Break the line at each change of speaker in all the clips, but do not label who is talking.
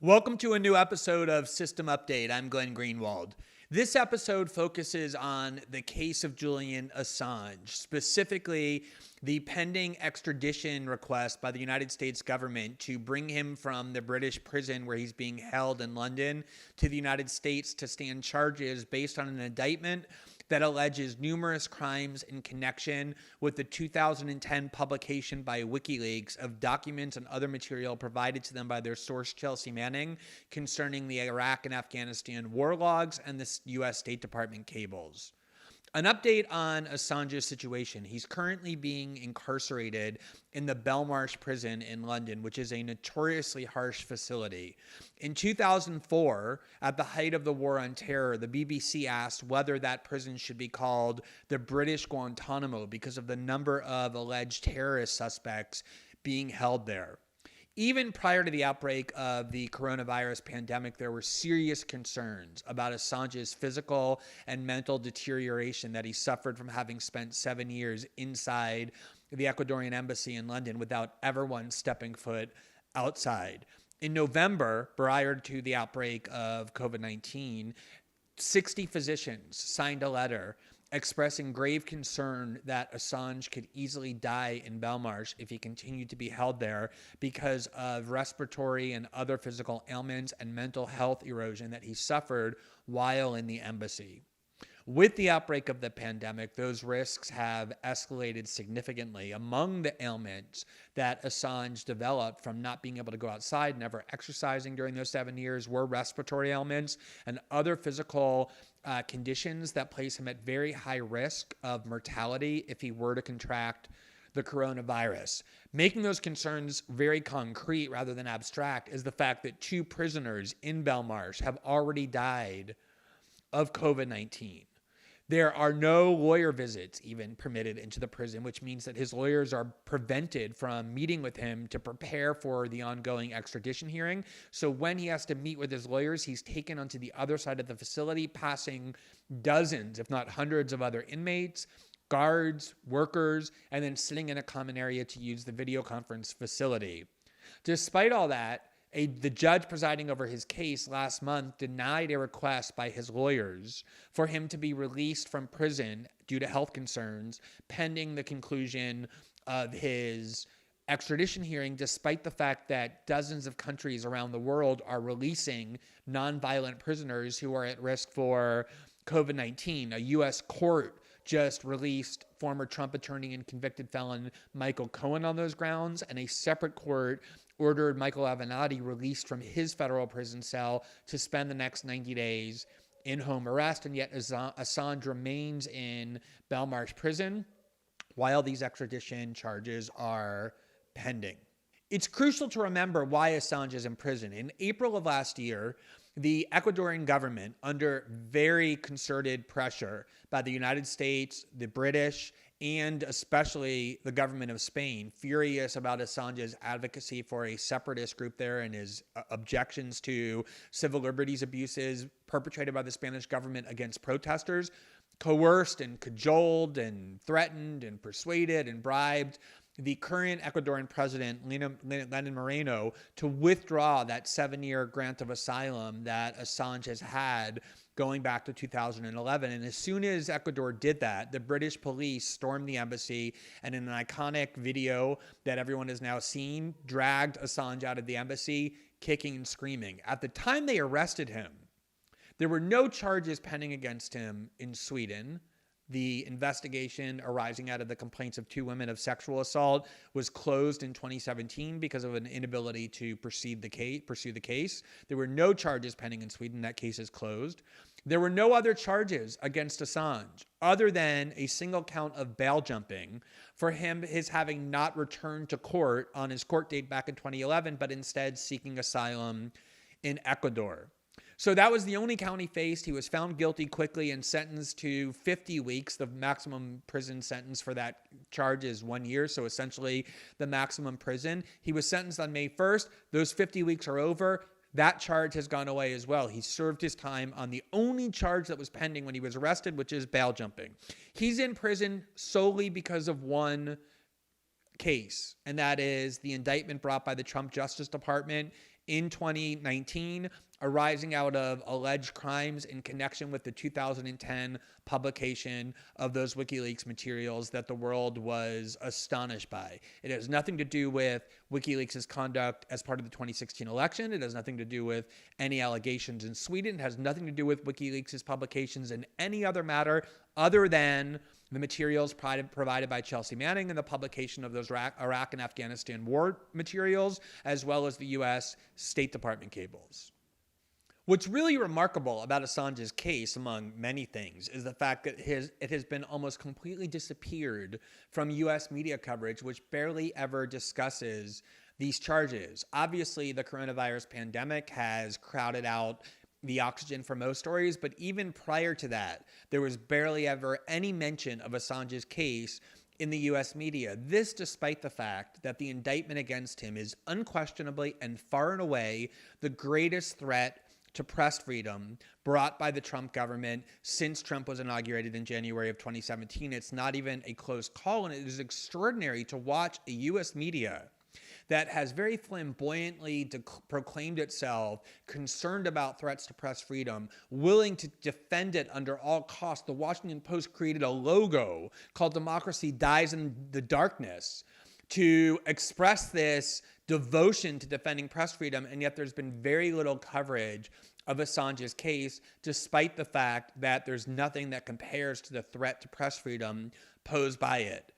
Welcome to a new episode of System Update. I'm Glenn Greenwald. This episode focuses on the case of Julian Assange, specifically the pending extradition request by the United States government to bring him from the British prison where he's being held in London to the United States to stand charges based on an indictment that alleges numerous crimes in connection with the 2010 publication by WikiLeaks of documents and other material provided to them by their source, Chelsea Manning, concerning the Iraq and Afghanistan war logs and the U.S. State Department cables. An update on Assange's situation. He's currently being incarcerated in the Belmarsh prison in London, which is a notoriously harsh facility. In 2004, at the height of the war on terror, the BBC asked whether that prison should be called the British Guantanamo because of the number of alleged terrorist suspects being held there. Even prior to the outbreak of the coronavirus pandemic, there were serious concerns about Assange's physical and mental deterioration that he suffered from having spent 7 years inside the Ecuadorian embassy in London without ever once stepping foot outside. In November, prior to the outbreak of COVID-19, 60 physicians signed a letter expressing grave concern that Assange could easily die in Belmarsh if he continued to be held there because of respiratory and other physical ailments and mental health erosion that he suffered while in the embassy. With the outbreak of the pandemic, those risks have escalated significantly. Among the ailments that Assange developed from not being able to go outside, never exercising during those 7 years, were respiratory ailments and other physical conditions that place him at very high risk of mortality if he were to contract the coronavirus. Making those concerns very concrete rather than abstract is the fact that 2 prisoners in Belmarsh have already died of COVID-19. There are no lawyer visits even permitted into the prison, which means that his lawyers are prevented from meeting with him to prepare for the ongoing extradition hearing. So when he has to meet with his lawyers, he's taken onto the other side of the facility, passing dozens, if not hundreds of other inmates, guards, workers, and then sitting in a common area to use the video conference facility. Despite all that, the judge presiding over his case last month denied a request by his lawyers for him to be released from prison due to health concerns pending the conclusion of his extradition hearing, despite the fact that dozens of countries around the world are releasing nonviolent prisoners who are at risk for COVID-19. A U.S. court just released former Trump attorney and convicted felon Michael Cohen on those grounds, and a separate court ordered Michael Avenatti released from his federal prison cell to spend the next 90 days in home arrest. And yet Assange remains in Belmarsh prison while these extradition charges are pending. It's crucial to remember why Assange is in prison. In April of last year, the Ecuadorian government, under very concerted pressure by the United States, the British, and especially the government of Spain, furious about Assange's advocacy for a separatist group there and his objections to civil liberties abuses perpetrated by the Spanish government against protesters, coerced and cajoled and threatened and persuaded and bribed the current Ecuadorian president, Lenin Moreno, to withdraw that 7-year grant of asylum that Assange has had going back to 2011. And as soon as Ecuador did that, the British police stormed the embassy and in an iconic video that everyone has now seen, dragged Assange out of the embassy, kicking and screaming. At the time they arrested him, there were no charges pending against him in Sweden. The investigation arising out of the complaints of 2 women of sexual assault was closed in 2017 because of an inability to pursue the case. There were no charges pending in Sweden. That case is closed. There were no other charges against Assange other than a single count of bail jumping for his having not returned to court on his court date back in 2011, but instead seeking asylum in Ecuador. So that was the only count he faced. He was found guilty quickly and sentenced to 50 weeks. The maximum prison sentence for that charge is 1 year, so essentially the maximum prison. He was sentenced on May 1st. Those 50 weeks are over. That charge has gone away as well. He served his time on the only charge that was pending when he was arrested, which is bail jumping. He's in prison solely because of one case, and that is the indictment brought by the Trump Justice Department in 2019 arising out of alleged crimes in connection with the 2010 publication of those WikiLeaks materials that the world was astonished by. It has nothing to do with WikiLeaks' conduct as part of the 2016 election. It has nothing to do with any allegations in Sweden. It has nothing to do with WikiLeaks' publications in any other matter other than the materials provided by Chelsea Manning and the publication of those Iraq and Afghanistan war materials, as well as the U.S. State Department cables. What's really remarkable about Assange's case, among many things, is the fact that it has been almost completely disappeared from U.S. media coverage, which barely ever discusses these charges. Obviously, the coronavirus pandemic has crowded out the oxygen for most stories, but even prior to that, there was barely ever any mention of Assange's case in the U.S. media. This despite the fact that the indictment against him is unquestionably and far and away the greatest threat to press freedom brought by the Trump government since Trump was inaugurated in January of 2017. It's not even a close call, and it is extraordinary to watch a U.S. media that has very flamboyantly proclaimed itself concerned about threats to press freedom, willing to defend it under all costs. The Washington Post created a logo called "Democracy Dies in the Darkness" to express this devotion to defending press freedom, and yet there's been very little coverage of Assange's case, despite the fact that there's nothing that compares to the threat to press freedom posed by it.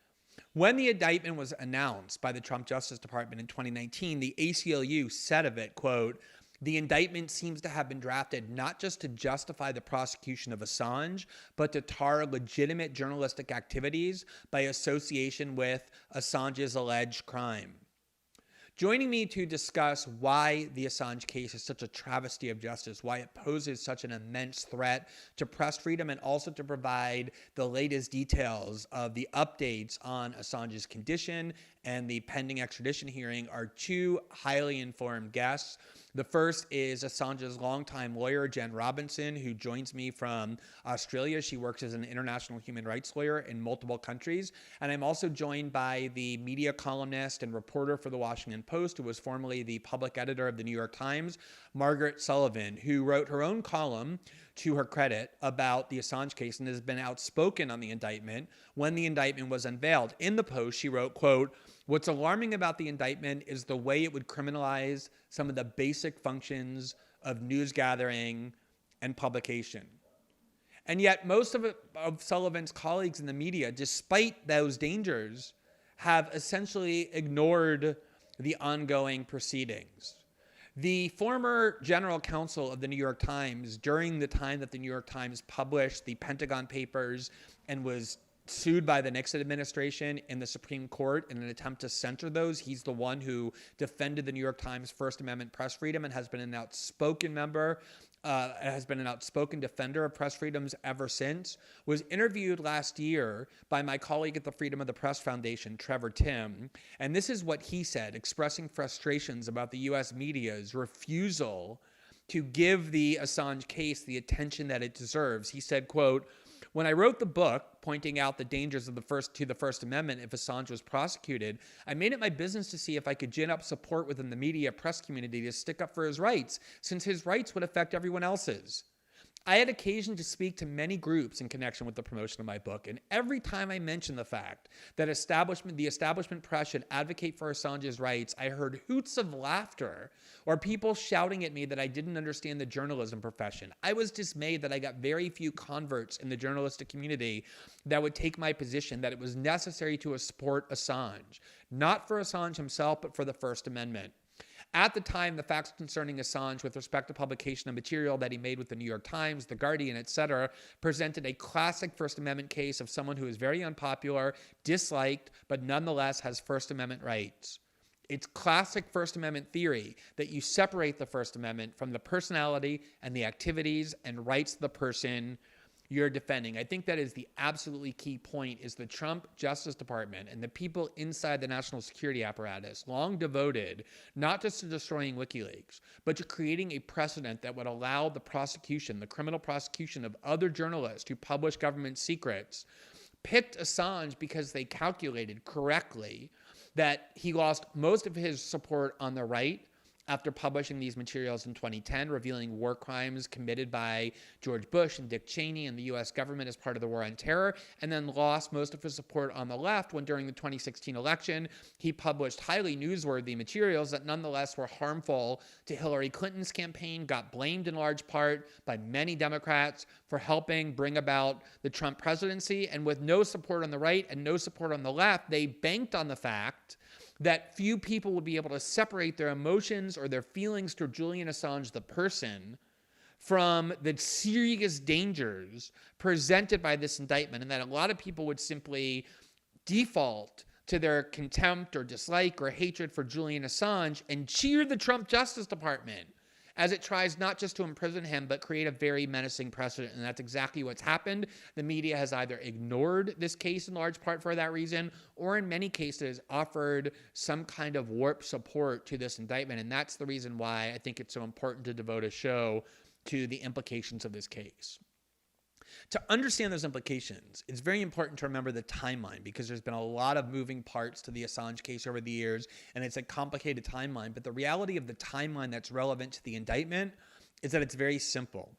When the indictment was announced by the Trump Justice Department in 2019, the ACLU said of it, quote, "The indictment seems to have been drafted not just to justify the prosecution of Assange, but to tar legitimate journalistic activities by association with Assange's alleged crime." Joining me to discuss why the Assange case is such a travesty of justice, why it poses such an immense threat to press freedom, and also to provide the latest details of the updates on Assange's condition and the pending extradition hearing are two highly informed guests. The first is Assange's longtime lawyer, Jen Robinson, who joins me from Australia. She works as an international human rights lawyer in multiple countries. And I'm also joined by the media columnist and reporter for the Washington Post, who was formerly the public editor of the New York Times, Margaret Sullivan, who wrote her own column, to her credit, about the Assange case and has been outspoken on the indictment when the indictment was unveiled. In the Post, she wrote, quote, "What's alarming about the indictment is the way it would criminalize some of the basic functions of news gathering and publication." And yet most of Sullivan's colleagues in the media, despite those dangers, have essentially ignored the ongoing proceedings. The former general counsel of the New York Times, during the time that the New York Times published the Pentagon Papers and was sued by the Nixon administration in the Supreme Court in an attempt to censor those, he's the one who defended the New York Times First Amendment press freedom and has been an outspoken defender of press freedoms ever since, was interviewed last year by my colleague at the Freedom of the Press Foundation, Trevor Timm, and this is what he said, expressing frustrations about the U.S. media's refusal to give the Assange case the attention that it deserves. He said, quote, "When I wrote the book, pointing out the dangers of the First Amendment if Assange was prosecuted, I made it my business to see if I could gin up support within the media press community to stick up for his rights, since his rights would affect everyone else's. I had occasion to speak to many groups in connection with the promotion of my book, and every time I mentioned the fact that the establishment press should advocate for Assange's rights, I heard hoots of laughter or people shouting at me that I didn't understand the journalism profession. I was dismayed that I got very few converts in the journalistic community that would take my position that it was necessary to support Assange, not for Assange himself, but for the First Amendment. At the time, the facts concerning Assange with respect to publication of material that he made with the New York Times, The Guardian, etc., presented a classic First Amendment case of someone who is very unpopular, disliked, but nonetheless has First Amendment rights. It's classic First Amendment theory that you separate the First Amendment from the personality and the activities and rights of the person you're defending. I think that is the absolutely key point, is the Trump Justice Department and the people inside the national security apparatus long devoted not just to destroying WikiLeaks, but to creating a precedent that would allow the prosecution, the criminal prosecution of other journalists who publish government secrets, picked Assange because they calculated correctly that he lost most of his support on the right after publishing these materials in 2010, revealing war crimes committed by George Bush and Dick Cheney and the U.S. government as part of the war on terror, and then lost most of his support on the left when during the 2016 election, he published highly newsworthy materials that nonetheless were harmful to Hillary Clinton's campaign, got blamed in large part by many Democrats for helping bring about the Trump presidency, and with no support on the right and no support on the left, they banked on the fact that few people would be able to separate their emotions or their feelings toward Julian Assange, the person, from the serious dangers presented by this indictment, and that a lot of people would simply default to their contempt or dislike or hatred for Julian Assange and cheer the Trump Justice Department as it tries not just to imprison him, but create a very menacing precedent. And that's exactly what's happened. The media has either ignored this case in large part for that reason, or in many cases offered some kind of warped support to this indictment. And that's the reason why I think it's so important to devote a show to the implications of this case. To understand those implications, it's very important to remember the timeline, because there's been a lot of moving parts to the Assange case over the years, and it's a complicated timeline. But the reality of the timeline that's relevant to the indictment is that it's very simple.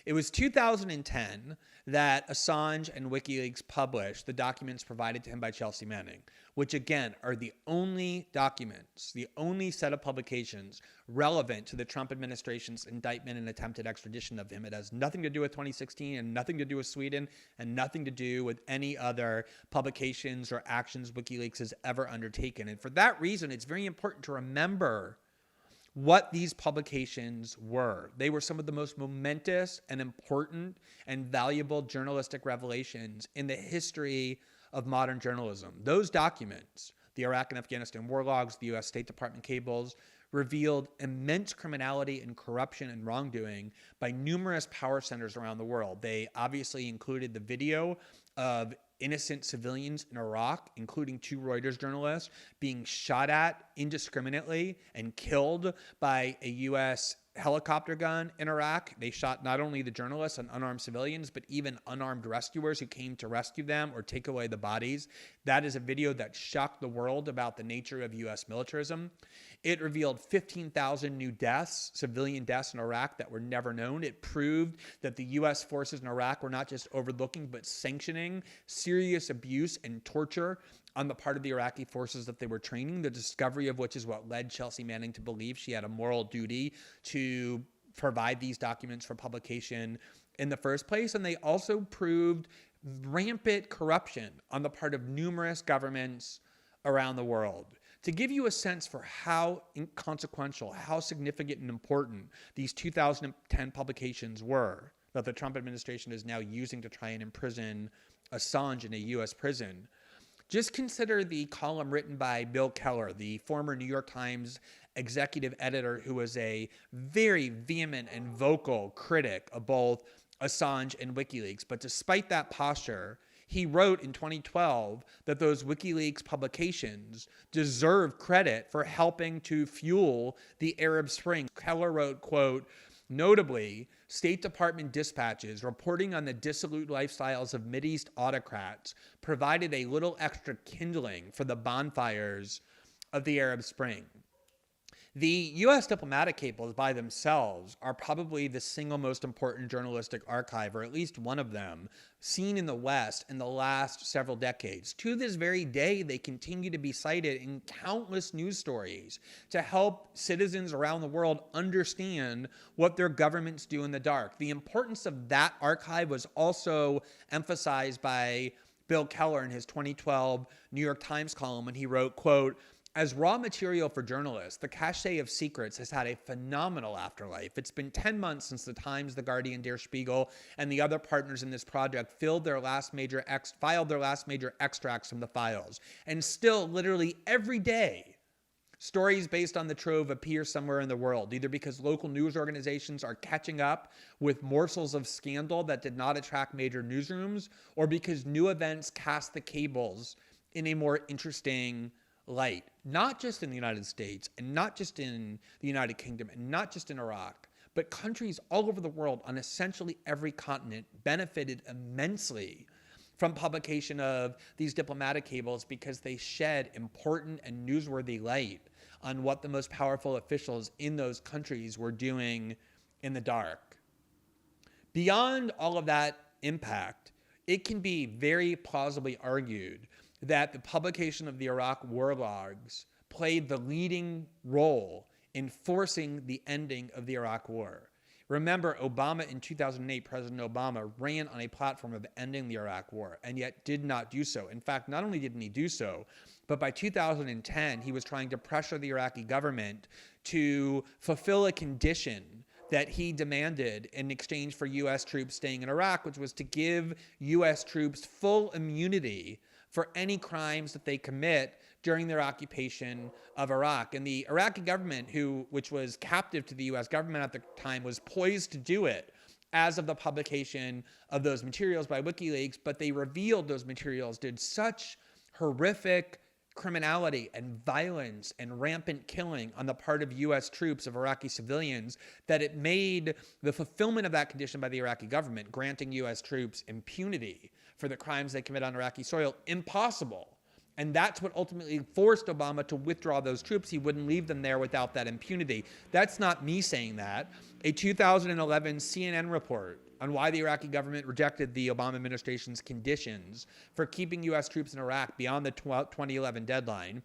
It was 2010 that Assange and WikiLeaks published the documents provided to him by Chelsea Manning, which again are the only documents, the only set of publications relevant to the Trump administration's indictment and attempted extradition of him. It has nothing to do with 2016 and nothing to do with Sweden and nothing to do with any other publications or actions WikiLeaks has ever undertaken. And for that reason, it's very important to remember what these publications were. They were some of the most momentous and important and valuable journalistic revelations in the history of modern journalism. Those documents, the Iraq and Afghanistan war logs, the U.S. State Department cables, revealed immense criminality and corruption and wrongdoing by numerous power centers around the world. They obviously included the video of innocent civilians in Iraq, including 2 Reuters journalists, being shot at indiscriminately and killed by a U.S. helicopter gun in Iraq. They shot not only the journalists and unarmed civilians, but even unarmed rescuers who came to rescue them or take away the bodies. That is a video that shocked the world about the nature of U.S. militarism. It revealed 15,000 new deaths, civilian deaths in Iraq that were never known. It proved that the U.S. forces in Iraq were not just overlooking, but sanctioning serious abuse and torture on the part of the Iraqi forces that they were training, the discovery of which is what led Chelsea Manning to believe she had a moral duty to provide these documents for publication in the first place. And they also proved rampant corruption on the part of numerous governments around the world. To give you a sense for how inconsequential, how significant and important these 2010 publications were that the Trump administration is now using to try and imprison Assange in a U.S. prison, just consider the column written by Bill Keller, the former New York Times executive editor who was a very vehement and vocal critic of both Assange and WikiLeaks. But despite that posture, he wrote in 2012 that those WikiLeaks publications deserve credit for helping to fuel the Arab Spring. Keller wrote, quote, "Notably, State Department dispatches reporting on the dissolute lifestyles of Mideast autocrats provided a little extra kindling for the bonfires of the Arab Spring." The U.S. diplomatic cables by themselves are probably the single most important journalistic archive, or at least one of them, seen in the West in the last several decades. To this very day, they continue to be cited in countless news stories to help citizens around the world understand what their governments do in the dark. The importance of that archive was also emphasized by Bill Keller in his 2012 New York Times column when he wrote, quote, "As raw material for journalists, the cachet of secrets has had a phenomenal afterlife. It's been 10 months since the Times, The Guardian, Der Spiegel, and the other partners in this project filed their last major extracts from the files. And still, literally every day, stories based on the trove appear somewhere in the world, either because local news organizations are catching up with morsels of scandal that did not attract major newsrooms, or because new events cast the cables in a more interesting light, not just in the United States and not just in the United Kingdom and not just in Iraq, but countries all over the world on essentially every continent benefited immensely from publication of these diplomatic cables because they shed important and newsworthy light on what the most powerful officials in those countries were doing in the dark. Beyond all of that impact, it can be very plausibly argued that the publication of the Iraq war logs played the leading role in forcing the ending of the Iraq war. Remember, Obama in 2008, President Obama ran on a platform of ending the Iraq war and yet did not do so. In fact, not only didn't he do so, but by 2010, he was trying to pressure the Iraqi government to fulfill a condition that he demanded in exchange for U.S. troops staying in Iraq, which was to give U.S. troops full immunity for any crimes that they commit during their occupation of Iraq. And the Iraqi government, which was captive to the U.S. government at the time, was poised to do it as of the publication of those materials by WikiLeaks, but they revealed those materials did such horrific criminality and violence and rampant killing on the part of U.S. troops of Iraqi civilians that it made the fulfillment of that condition by the Iraqi government, granting U.S. troops impunity for the crimes they commit on Iraqi soil, impossible. And that's what ultimately forced Obama to withdraw those troops. He wouldn't leave them there without that impunity. That's not me saying that. A 2011 CNN report on why the Iraqi government rejected the Obama administration's conditions for keeping U.S. troops in Iraq beyond the 2011 deadline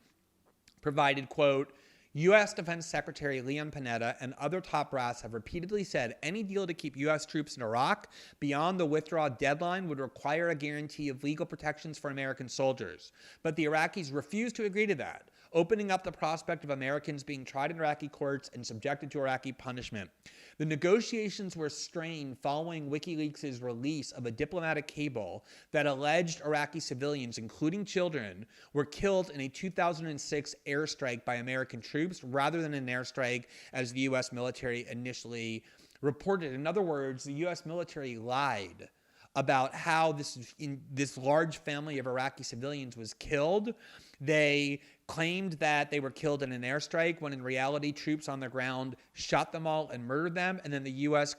provided, quote, U.S. Defense Secretary Leon Panetta and other top brass have repeatedly said any deal to keep U.S. troops in Iraq beyond the withdrawal deadline would require a guarantee of legal protections for American soldiers. But the Iraqis refused to agree to that, opening up the prospect of Americans being tried in Iraqi courts and subjected to Iraqi punishment. The negotiations were strained following WikiLeaks' release of a diplomatic cable that alleged Iraqi civilians, including children, were killed in a 2006 airstrike by American troops rather than an airstrike as the U.S. military initially reported. In other words, the U.S. military lied about how this large family of Iraqi civilians was killed. They claimed that they were killed in an airstrike when in reality troops on the ground shot them all and murdered them, and then the U.S.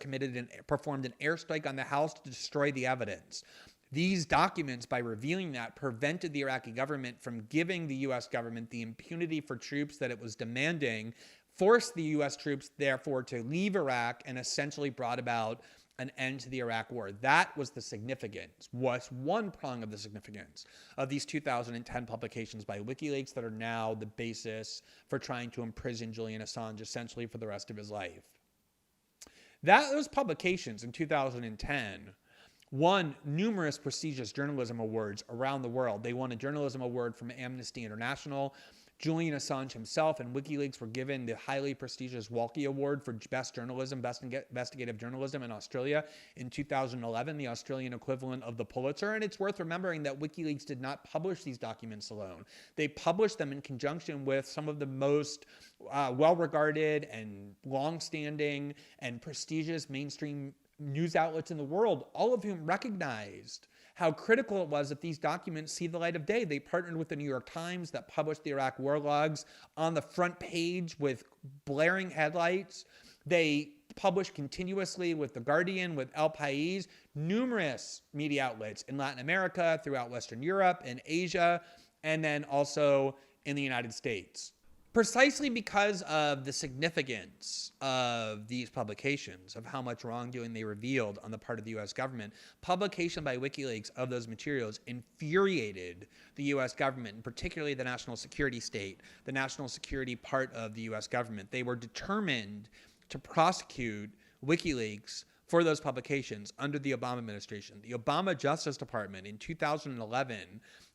performed an airstrike on the house to destroy the evidence. These documents, by revealing that, prevented the Iraqi government from giving the U.S. government the impunity for troops that it was demanding, forced the U.S. troops, therefore, to leave Iraq, and essentially brought about an end to the Iraq war. That was the significance, was one prong of the significance of these 2010 publications by WikiLeaks that are now the basis for trying to imprison Julian Assange essentially for the rest of his life. Those publications in 2010 won numerous prestigious journalism awards around the world. They won a journalism award from Amnesty International. Julian Assange himself and WikiLeaks were given the highly prestigious Walkie Award for Best Journalism, Best Investigative Journalism in Australia in 2011, the Australian equivalent of the Pulitzer. And it's worth remembering that WikiLeaks did not publish these documents alone. They published them in conjunction with some of the most well-regarded and long-standing and prestigious mainstream news outlets in the world, all of whom recognized how critical it was that these documents see the light of day. They partnered with the New York Times that published the Iraq war logs on the front page with blaring headlights. They published continuously with The Guardian, with El País, numerous media outlets in Latin America, throughout Western Europe and Asia, and then also in the United States. Precisely because of the significance of these publications, of how much wrongdoing they revealed on the part of the U.S. government, publication by WikiLeaks of those materials infuriated the U.S. government, and particularly the national security state, the national security part of the U.S. government. They were determined to prosecute WikiLeaks for those publications under the Obama administration. The Obama Justice Department in 2011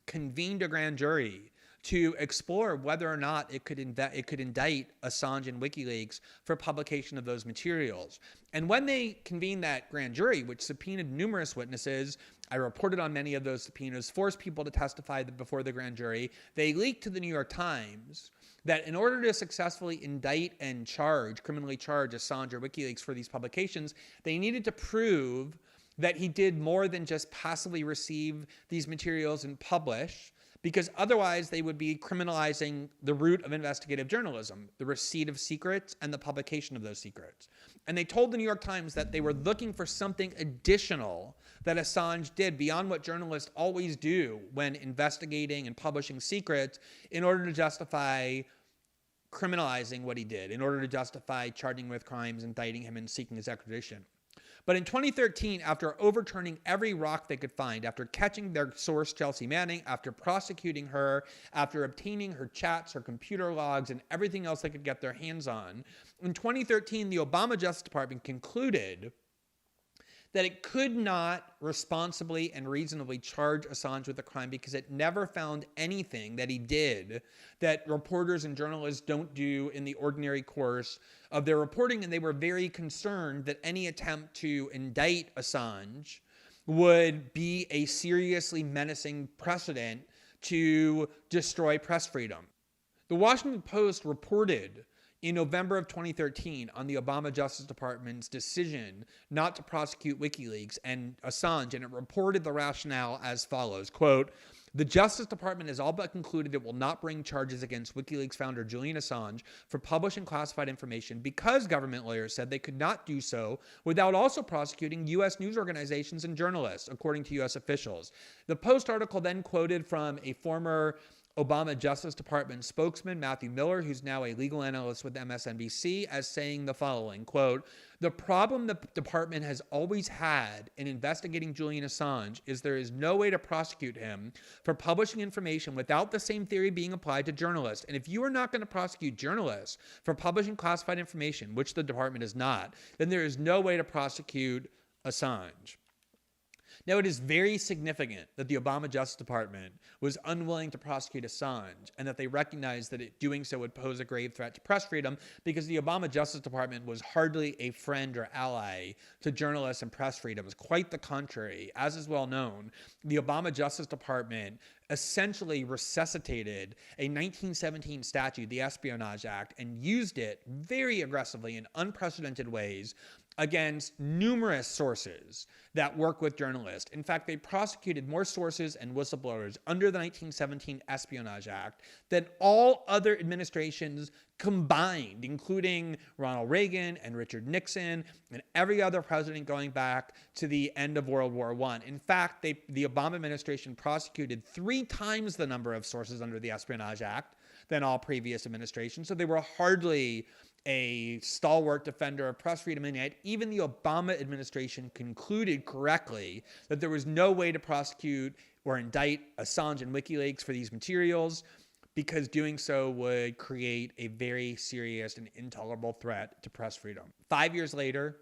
convened a grand jury to explore whether or not it could indict Assange and WikiLeaks for publication of those materials. And when they convened that grand jury, which subpoenaed numerous witnesses, I reported on many of those subpoenas, forced people to testify before the grand jury, they leaked to the New York Times that in order to successfully indict and criminally charge Assange or WikiLeaks for these publications, they needed to prove that he did more than just passively receive these materials and publish, because otherwise they would be criminalizing the root of investigative journalism, the receipt of secrets and the publication of those secrets. And they told the New York Times that they were looking for something additional that Assange did beyond what journalists always do when investigating and publishing secrets in order to justify criminalizing what he did in order to justify charging him with crimes, indicting him, and seeking his extradition. But in 2013, after overturning every rock they could find, after catching their source, Chelsea Manning, after prosecuting her, after obtaining her chats, her computer logs, and everything else they could get their hands on, in 2013, the Obama Justice Department concluded that it could not responsibly and reasonably charge Assange with a crime because it never found anything that he did that reporters and journalists don't do in the ordinary course of their reporting. And they were very concerned that any attempt to indict Assange would be a seriously menacing precedent to destroy press freedom. The Washington Post reported in November of 2013 on the Obama Justice Department's decision not to prosecute WikiLeaks and Assange, and it reported the rationale as follows, quote, "The Justice Department has all but concluded it will not bring charges against WikiLeaks founder Julian Assange for publishing classified information because government lawyers said they could not do so without also prosecuting U.S. news organizations and journalists, according to U.S. officials." The Post article then quoted from a former Obama Justice Department spokesman, Matthew Miller, who's now a legal analyst with MSNBC, as saying the following, quote, "The problem the department has always had in investigating Julian Assange is there is no way to prosecute him for publishing information without the same theory being applied to journalists. And if you are not going to prosecute journalists for publishing classified information, which the department is not, then there is no way to prosecute Assange." Now, it is very significant that the Obama Justice Department was unwilling to prosecute Assange and that they recognized that doing so would pose a grave threat to press freedom, because the Obama Justice Department was hardly a friend or ally to journalists and press freedoms. Quite the contrary. As is well known, the Obama Justice Department essentially resuscitated a 1917 statute, the Espionage Act, and used it very aggressively in unprecedented ways against numerous sources that work with journalists. In fact, they prosecuted more sources and whistleblowers under the 1917 Espionage Act than all other administrations combined, including Ronald Reagan and Richard Nixon and every other president going back to the end of World War I. In fact, the Obama administration prosecuted 3 times the number of sources under the Espionage Act than all previous administrations. So they were hardly a stalwart defender of press freedom, and yet even the Obama administration concluded correctly that there was no way to prosecute or indict Assange and WikiLeaks for these materials, because doing so would create a very serious and intolerable threat to press freedom. 5 years later,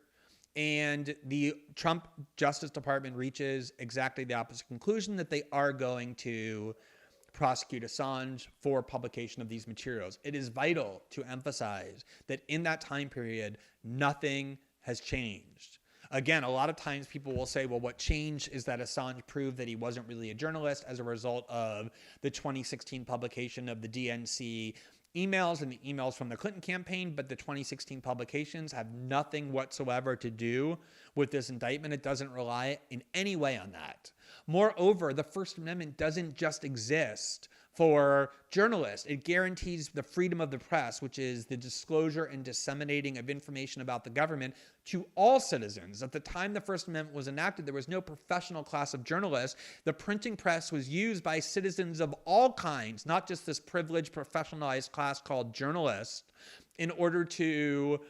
and the Trump Justice Department reaches exactly the opposite conclusion, that they are going to prosecute Assange for publication of these materials. It is vital to emphasize that in that time period, nothing has changed. Again, a lot of times people will say, well, what changed is that Assange proved that he wasn't really a journalist as a result of the 2016 publication of the DNC emails and the emails from the Clinton campaign, but the 2016 publications have nothing whatsoever to do with this indictment. It doesn't rely in any way on that. Moreover, the First Amendment doesn't just exist for journalists. It guarantees the freedom of the press, which is the disclosure and disseminating of information about the government to all citizens. At the time the First Amendment was enacted, there was no professional class of journalists. The printing press was used by citizens of all kinds, not just this privileged, professionalized class called journalists, in order to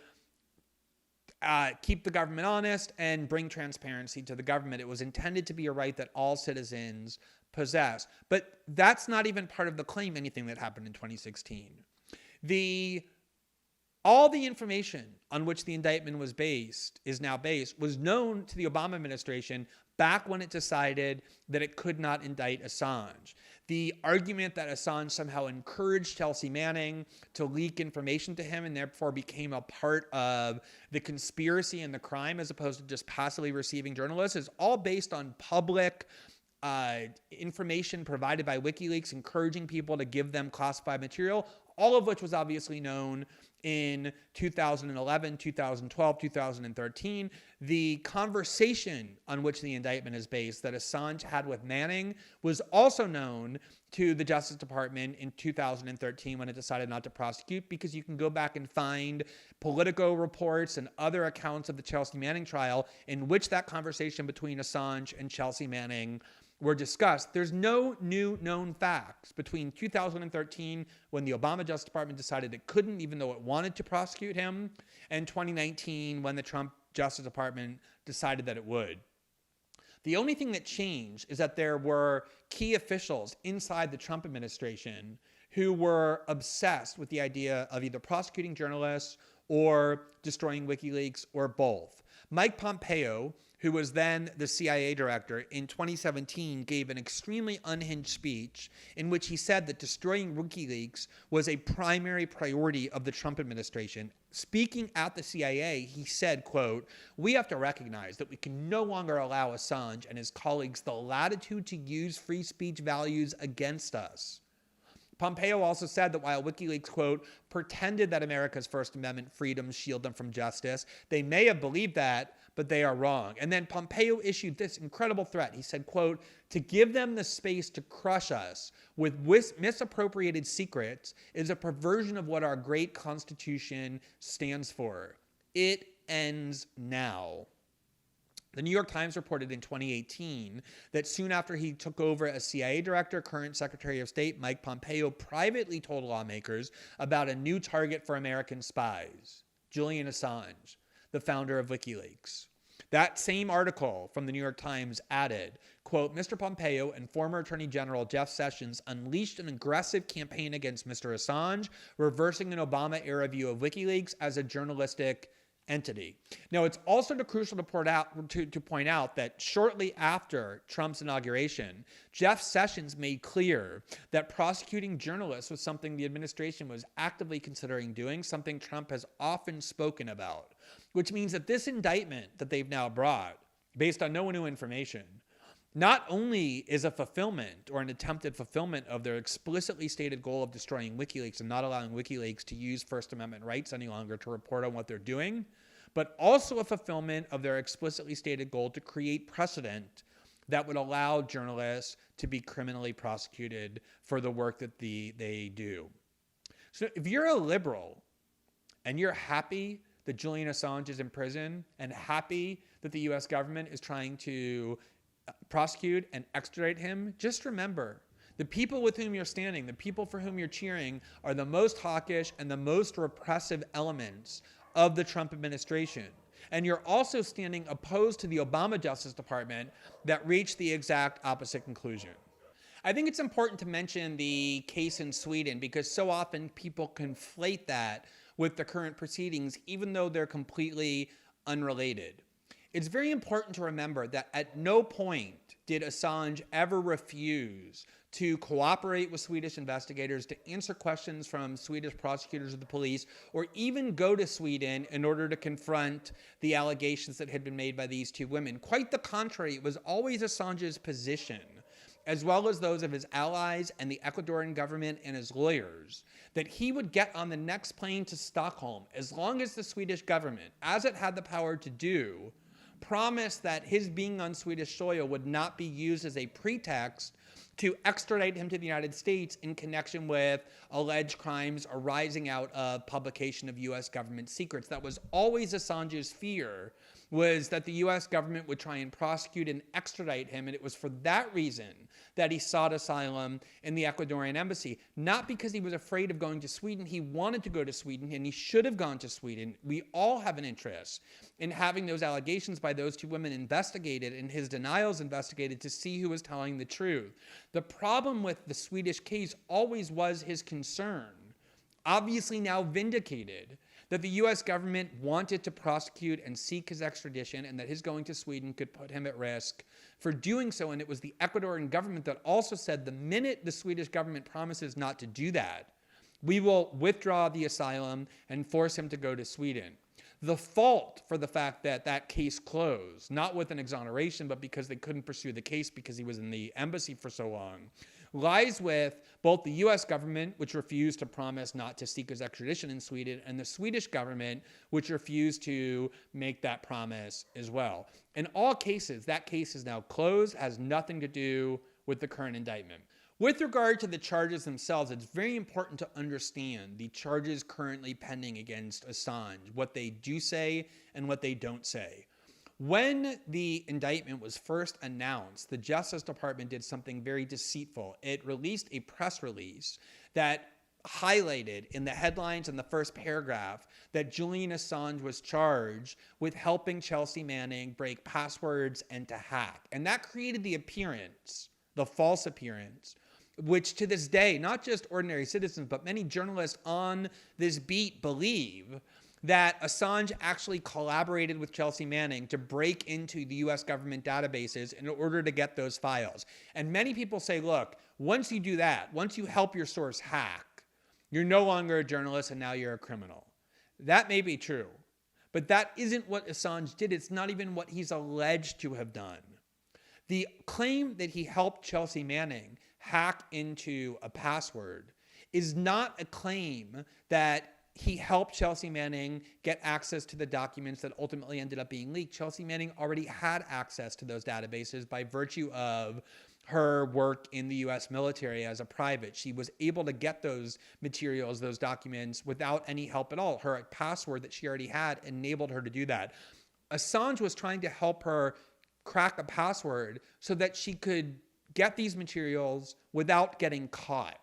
keep the government honest and bring transparency to the government. It was intended to be a right that all citizens possess. But that's not even part of the claim, anything that happened in 2016. All the information on which the indictment is now based, was known to the Obama administration back when it decided that it could not indict Assange. The argument that Assange somehow encouraged Chelsea Manning to leak information to him and therefore became a part of the conspiracy and the crime as opposed to just passively receiving journalists is all based on public information provided by WikiLeaks, encouraging people to give them classified material, all of which was obviously known in 2011, 2012, 2013. The conversation on which the indictment is based that Assange had with Manning was also known to the Justice Department in 2013 when it decided not to prosecute, because you can go back and find Politico reports and other accounts of the Chelsea Manning trial in which that conversation between Assange and Chelsea Manning were discussed, there's no new known facts between 2013, when the Obama Justice Department decided it couldn't, even though it wanted to prosecute him, and 2019, when the Trump Justice Department decided that it would. The only thing that changed is that there were key officials inside the Trump administration who were obsessed with the idea of either prosecuting journalists or destroying WikiLeaks, or both. Mike Pompeo, who was then the CIA director, in 2017 gave an extremely unhinged speech in which he said that destroying WikiLeaks was a primary priority of the Trump administration. Speaking at the CIA, he said, quote, "We have to recognize that we can no longer allow Assange and his colleagues the latitude to use free speech values against us." Pompeo also said that while WikiLeaks, quote, "pretended that America's First Amendment freedoms shield them from justice, they may have believed that, but they are wrong." And then Pompeo issued this incredible threat. He said, quote, "To give them the space to crush us with misappropriated secrets is a perversion of what our great Constitution stands for. It ends now." The New York Times reported in 2018 that soon after he took over as CIA director, current Secretary of State Mike Pompeo privately told lawmakers about a new target for American spies, Julian Assange, the founder of WikiLeaks. That same article from the New York Times added, quote, "Mr. Pompeo and former Attorney General Jeff Sessions unleashed an aggressive campaign against Mr. Assange, reversing an Obama-era view of WikiLeaks as a journalistic entity." Now, it's also crucial to point out that shortly after Trump's inauguration, Jeff Sessions made clear that prosecuting journalists was something the administration was actively considering doing, something Trump has often spoken about, which means that this indictment that they've now brought, based on no new information, not only is a fulfillment or an attempted fulfillment of their explicitly stated goal of destroying WikiLeaks and not allowing WikiLeaks to use First Amendment rights any longer to report on what they're doing, but also a fulfillment of their explicitly stated goal to create precedent that would allow journalists to be criminally prosecuted for the work that they do. So if you're a liberal and you're happy that Julian Assange is in prison and happy that the US government is trying to prosecute and extradite him, just remember, the people with whom you're standing, the people for whom you're cheering, are the most hawkish and the most repressive elements of the Trump administration. And you're also standing opposed to the Obama Justice Department that reached the exact opposite conclusion. I think it's important to mention the case in Sweden because so often people conflate that with the current proceedings, even though they're completely unrelated. It's very important to remember that at no point did Assange ever refuse to cooperate with Swedish investigators, to answer questions from Swedish prosecutors or the police, or even go to Sweden in order to confront the allegations that had been made by these two women. Quite the contrary, it was always Assange's position, as well as those of his allies and the Ecuadorian government and his lawyers, that he would get on the next plane to Stockholm as long as the Swedish government, as it had the power to do, promised that his being on Swedish soil would not be used as a pretext to extradite him to the United States in connection with alleged crimes arising out of publication of US government secrets. That was always Assange's fear, was that the US government would try and prosecute and extradite him, and it was for that reason that he sought asylum in the Ecuadorian embassy. Not because he was afraid of going to Sweden. He wanted to go to Sweden, and he should have gone to Sweden. We all have an interest in having those allegations by those two women investigated and his denials investigated to see who was telling the truth. The problem with the Swedish case always was his concern, obviously now vindicated, that the US government wanted to prosecute and seek his extradition and that his going to Sweden could put him at risk for doing so. And it was the Ecuadorian government that also said the minute the Swedish government promises not to do that, we will withdraw the asylum and force him to go to Sweden. The fault for the fact that that case closed, not with an exoneration, but because they couldn't pursue the case because he was in the embassy for so long, lies with both the US government, which refused to promise not to seek his extradition in Sweden, and the Swedish government, which refused to make that promise as well. In all cases, that case is now closed, has nothing to do with the current indictment. With regard to the charges themselves, it's very important to understand the charges currently pending against Assange, what they do say and what they don't say. When the indictment was first announced, the Justice Department did something very deceitful. It released a press release that highlighted in the headlines in the first paragraph that Julian Assange was charged with helping Chelsea Manning break passwords and to hack. And that created the appearance, the false appearance, which to this day, not just ordinary citizens, but many journalists on this beat believe that Assange actually collaborated with Chelsea Manning to break into the US government databases in order to get those files. And many people say, look, once you do that, once you help your source hack, you're no longer a journalist and now you're a criminal. That may be true, but that isn't what Assange did. It's not even what he's alleged to have done. The claim that he helped Chelsea Manning hack into a password is not a claim that he helped Chelsea Manning get access to the documents that ultimately ended up being leaked. Chelsea Manning already had access to those databases by virtue of her work in the US military as a private. She was able to get those materials, those documents, without any help at all. Her password that she already had enabled her to do that. Assange was trying to help her crack a password so that she could get these materials without getting caught.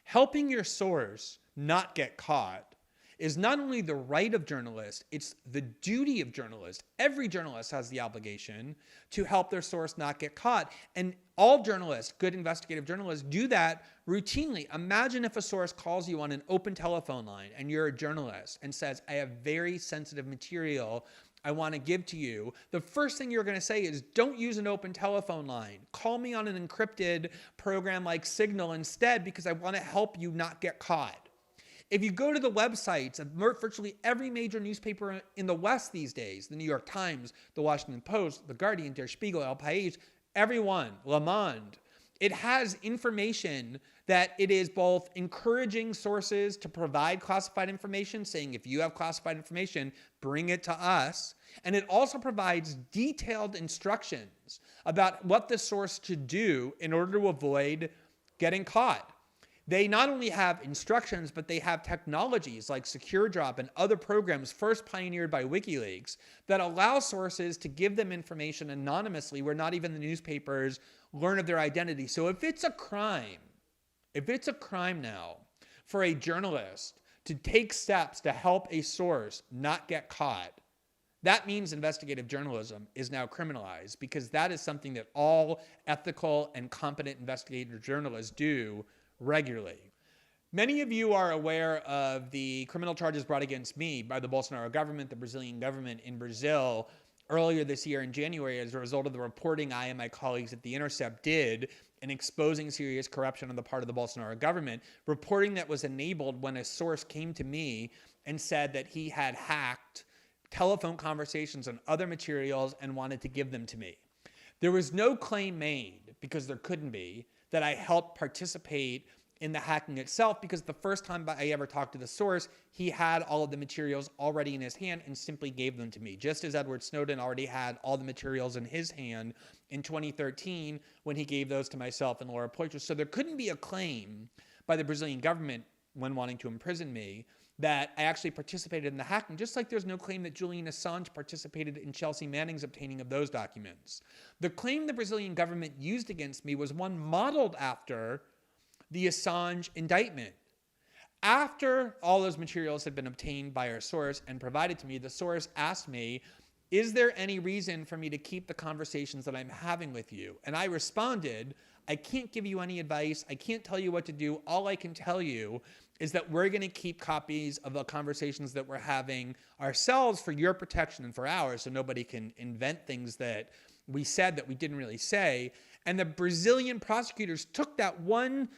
Helping your source not get caught is not only the right of journalists, it's the duty of journalists. Every journalist has the obligation to help their source not get caught. And all journalists, good investigative journalists, do that routinely. Imagine if a source calls you on an open telephone line and you're a journalist and says, I have very sensitive material I want to give to you. The first thing you're going to say is, don't use an open telephone line. Call me on an encrypted program like Signal instead, because I want to help you not get caught. If you go to the websites of virtually every major newspaper in the West these days, the New York Times, the Washington Post, the Guardian, Der Spiegel, El País, everyone, Le Monde, it has information that it is both encouraging sources to provide classified information, saying if you have classified information, bring it to us. And it also provides detailed instructions about what the source should do in order to avoid getting caught. They not only have instructions, but they have technologies like SecureDrop and other programs first pioneered by WikiLeaks that allow sources to give them information anonymously where not even the newspapers learn of their identity. So if it's a crime now for a journalist to take steps to help a source not get caught, that means investigative journalism is now criminalized, because that is something that all ethical and competent investigative journalists do regularly. Many of you are aware of the criminal charges brought against me by the Bolsonaro government, the Brazilian government in Brazil, earlier this year in January as a result of the reporting I and my colleagues at the Intercept did in exposing serious corruption on the part of the Bolsonaro government, reporting that was enabled when a source came to me and said that he had hacked telephone conversations and other materials and wanted to give them to me. There was no claim made, because there couldn't be, that I helped participate in the hacking itself, because the first time I ever talked to the source, he had all of the materials already in his hand and simply gave them to me, just as Edward Snowden already had all the materials in his hand in 2013 when he gave those to myself and Laura Poitras. So there couldn't be a claim by the Brazilian government when wanting to imprison me that I actually participated in the hacking, just like there's no claim that Julian Assange participated in Chelsea Manning's obtaining of those documents. The claim the Brazilian government used against me was one modeled after the Assange indictment. After all those materials had been obtained by our source and provided to me, the source asked me, is there any reason for me to keep the conversations that I'm having with you? And I responded, I can't give you any advice. I can't tell you what to do. All I can tell you is that we're going to keep copies of the conversations that we're having ourselves for your protection and for ours, so nobody can invent things that we said that we didn't really say. And the Brazilian prosecutors took that one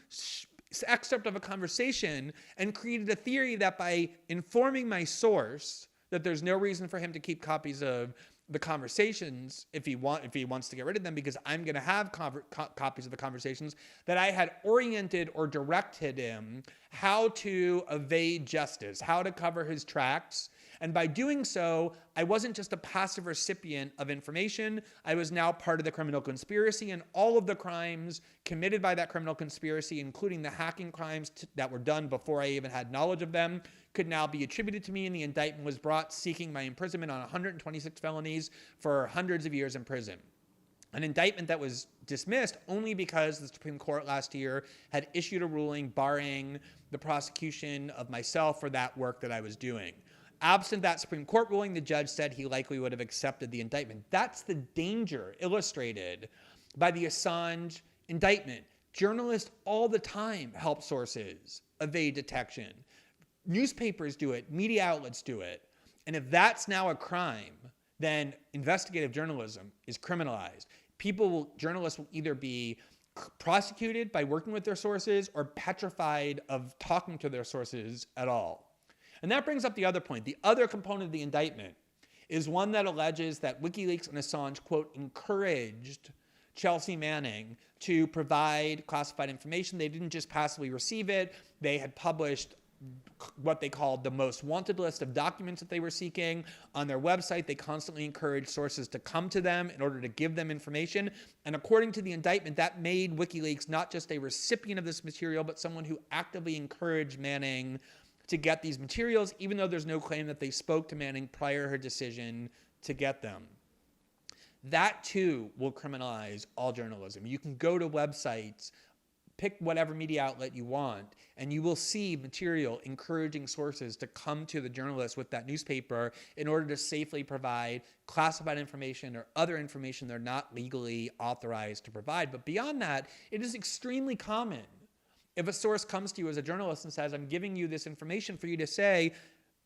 excerpt of a conversation and created a theory that by informing my source that there's no reason for him to keep copies of the conversations if he wants to get rid of them, because I'm going to have copies of the conversations, that I had oriented or directed him how to evade justice, how to cover his tracks, And by doing so, I wasn't just a passive recipient of information. I was now part of the criminal conspiracy, and all of the crimes committed by that criminal conspiracy, including the hacking crimes that were done before I even had knowledge of them, could now be attributed to me, and the indictment was brought seeking my imprisonment on 126 felonies for hundreds of years in prison. An indictment that was dismissed only because the Supreme Court last year had issued a ruling barring the prosecution of myself for that work that I was doing. Absent that Supreme Court ruling, the judge said he likely would have accepted the indictment. That's the danger illustrated by the Assange indictment. Journalists all the time help sources evade detection. Newspapers do it, media outlets do it. And if that's now a crime, then investigative journalism is criminalized. Journalists will either be prosecuted by working with their sources or petrified of talking to their sources at all. And that brings up the other point. The other component of the indictment is one that alleges that WikiLeaks and Assange, quote, encouraged Chelsea Manning to provide classified information. They didn't just passively receive it. They had published what they called the most wanted list of documents that they were seeking on their website. They constantly encouraged sources to come to them in order to give them information. And according to the indictment, that made WikiLeaks not just a recipient of this material, but someone who actively encouraged Manning to get these materials, even though there's no claim that they spoke to Manning prior to her decision to get them. That too will criminalize all journalism. You can go to websites, pick whatever media outlet you want, and you will see material encouraging sources to come to the journalists with that newspaper in order to safely provide classified information or other information they're not legally authorized to provide. But beyond that, it is extremely common if a source comes to you as a journalist and says, I'm giving you this information for you to say,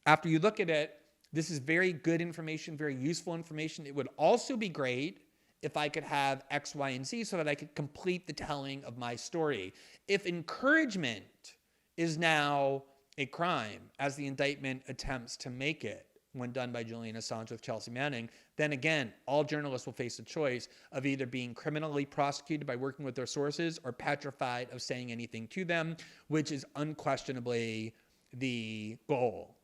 after you look at it, this is very good information, very useful information. It would also be great if I could have X, Y, and Z so that I could complete the telling of my story. If encouragement is now a crime, as the indictment attempts to make it when done by Julian Assange with Chelsea Manning, then again, all journalists will face a choice of either being criminally prosecuted by working with their sources or petrified of saying anything to them, which is unquestionably the goal.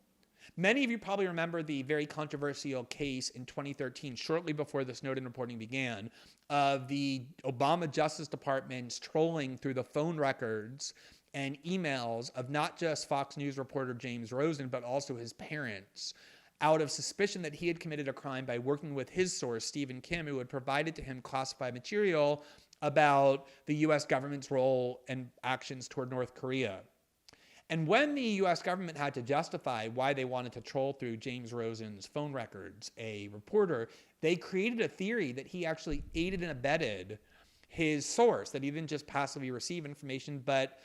Many of you probably remember the very controversial case in 2013, shortly before the Snowden reporting began, of the Obama Justice Department's trolling through the phone records and emails of not just Fox News reporter James Rosen, but also his parents, out of suspicion that he had committed a crime by working with his source, Stephen Kim, who had provided to him classified material about the U.S. government's role and actions toward North Korea. And when the U.S. government had to justify why they wanted to troll through James Rosen's phone records, a reporter, they created a theory that he actually aided and abetted his source, that he didn't just passively receive information, but